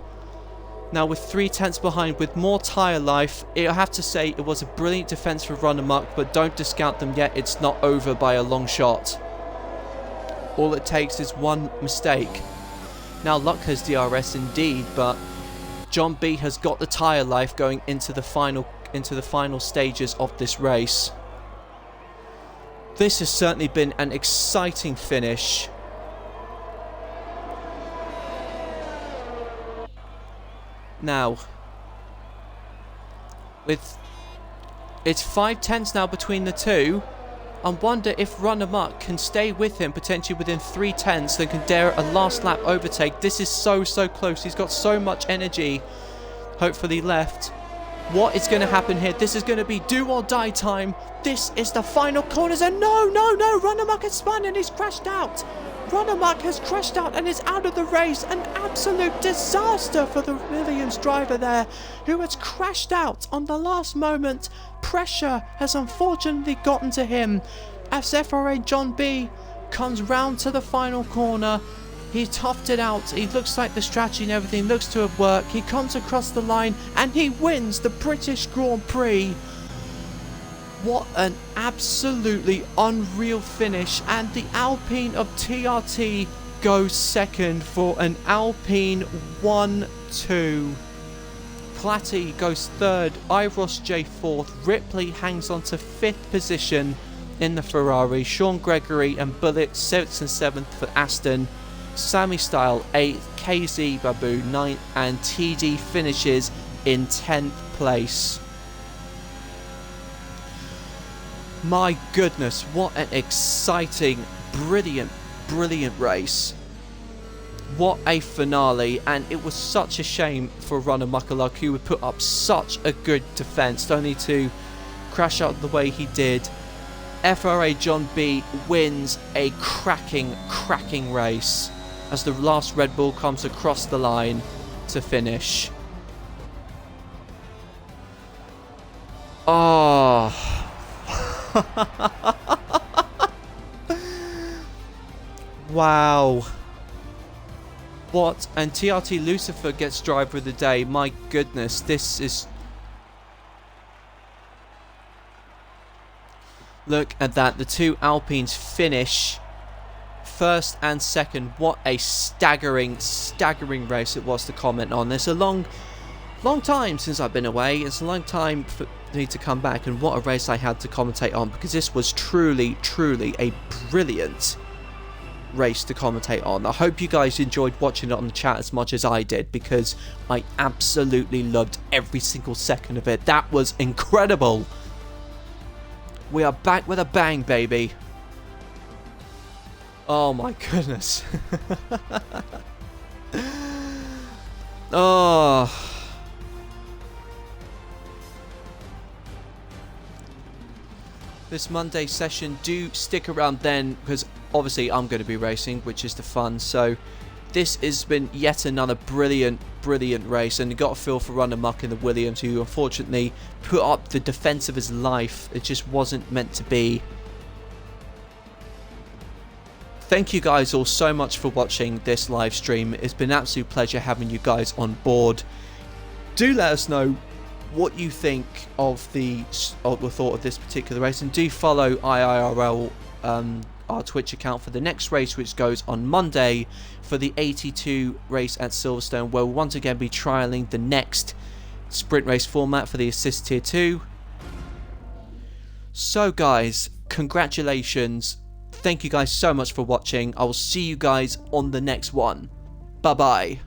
Now with 3 tenths behind, with more tyre life, I have to say it was a brilliant defence for Run Amok, but don't discount them yet. It's not over by a long shot. All it takes is one mistake. Now luck has DRS indeed, but John B has got the tyre life going into the final stages of this race. This has certainly been an exciting finish. Now, it's 5/10 now between the two. I wonder if Run Amok can stay with him, potentially within 3/10, so they can dare a last lap overtake. This is so close. He's got so much energy. Hopefully left. What is going to happen here? This is going to be do or die time. This is the final corners, and no, Run Amok has spun and he's crashed out. Run Amok has crashed out and is out of the race. An absolute disaster for the Williams driver there, who has crashed out on the last moment. Pressure has unfortunately gotten to him as FRA John B comes round to the final corner. He toughed it out. He looks like the strategy and everything looks to have worked. He comes across the line and he wins the British Grand Prix. What an absolutely unreal finish, and the Alpine of TRT goes second for an Alpine 1-2. Platty goes third, Iros J fourth, Ripley hangs on to 5th position in the Ferrari, Sean Gregory and Bullitt 6th and 7th for Aston, Sammy Style 8th, KZ Babu 9th, and TD finishes in 10th place. My goodness, what an exciting, brilliant race. What a finale, and it was such a shame for Runner Muckalug, who would put up such a good defence, only to crash out the way he did. FRA John B wins a cracking race as the last Red Bull comes across the line to finish. Oh... Wow. What? And TRT Lucifer gets driver of the day. My goodness, this is... Look at that. The two Alpines finish first and second. What a staggering race it was to comment on. There's a long time since I've been away. It's a long time for me to come back, and what a race I had to commentate on, because this was truly a brilliant race to commentate on. I hope you guys enjoyed watching it on the chat as much as I did, because I absolutely loved every single second of it. That was incredible. We are back with a bang, baby. Oh my goodness. Oh. This Monday session, do stick around then, because obviously I'm going to be racing, which is the fun. So this has been yet another brilliant race, and you got a feel for Run Amok in the Williams, who unfortunately put up the defense of his life. It just wasn't meant to be. Thank you guys all so much for watching this live stream. It's been an absolute pleasure having you guys on board. Do let us know what you think of the thought of this particular race, and do follow IIRL, our Twitch account, for the next race, which goes on Monday for the 82 race at Silverstone, where we'll once again be trialing the next sprint race format for the Assist Tier 2. So guys, congratulations. Thank you guys so much for watching. I will see you guys on the next one. Bye bye.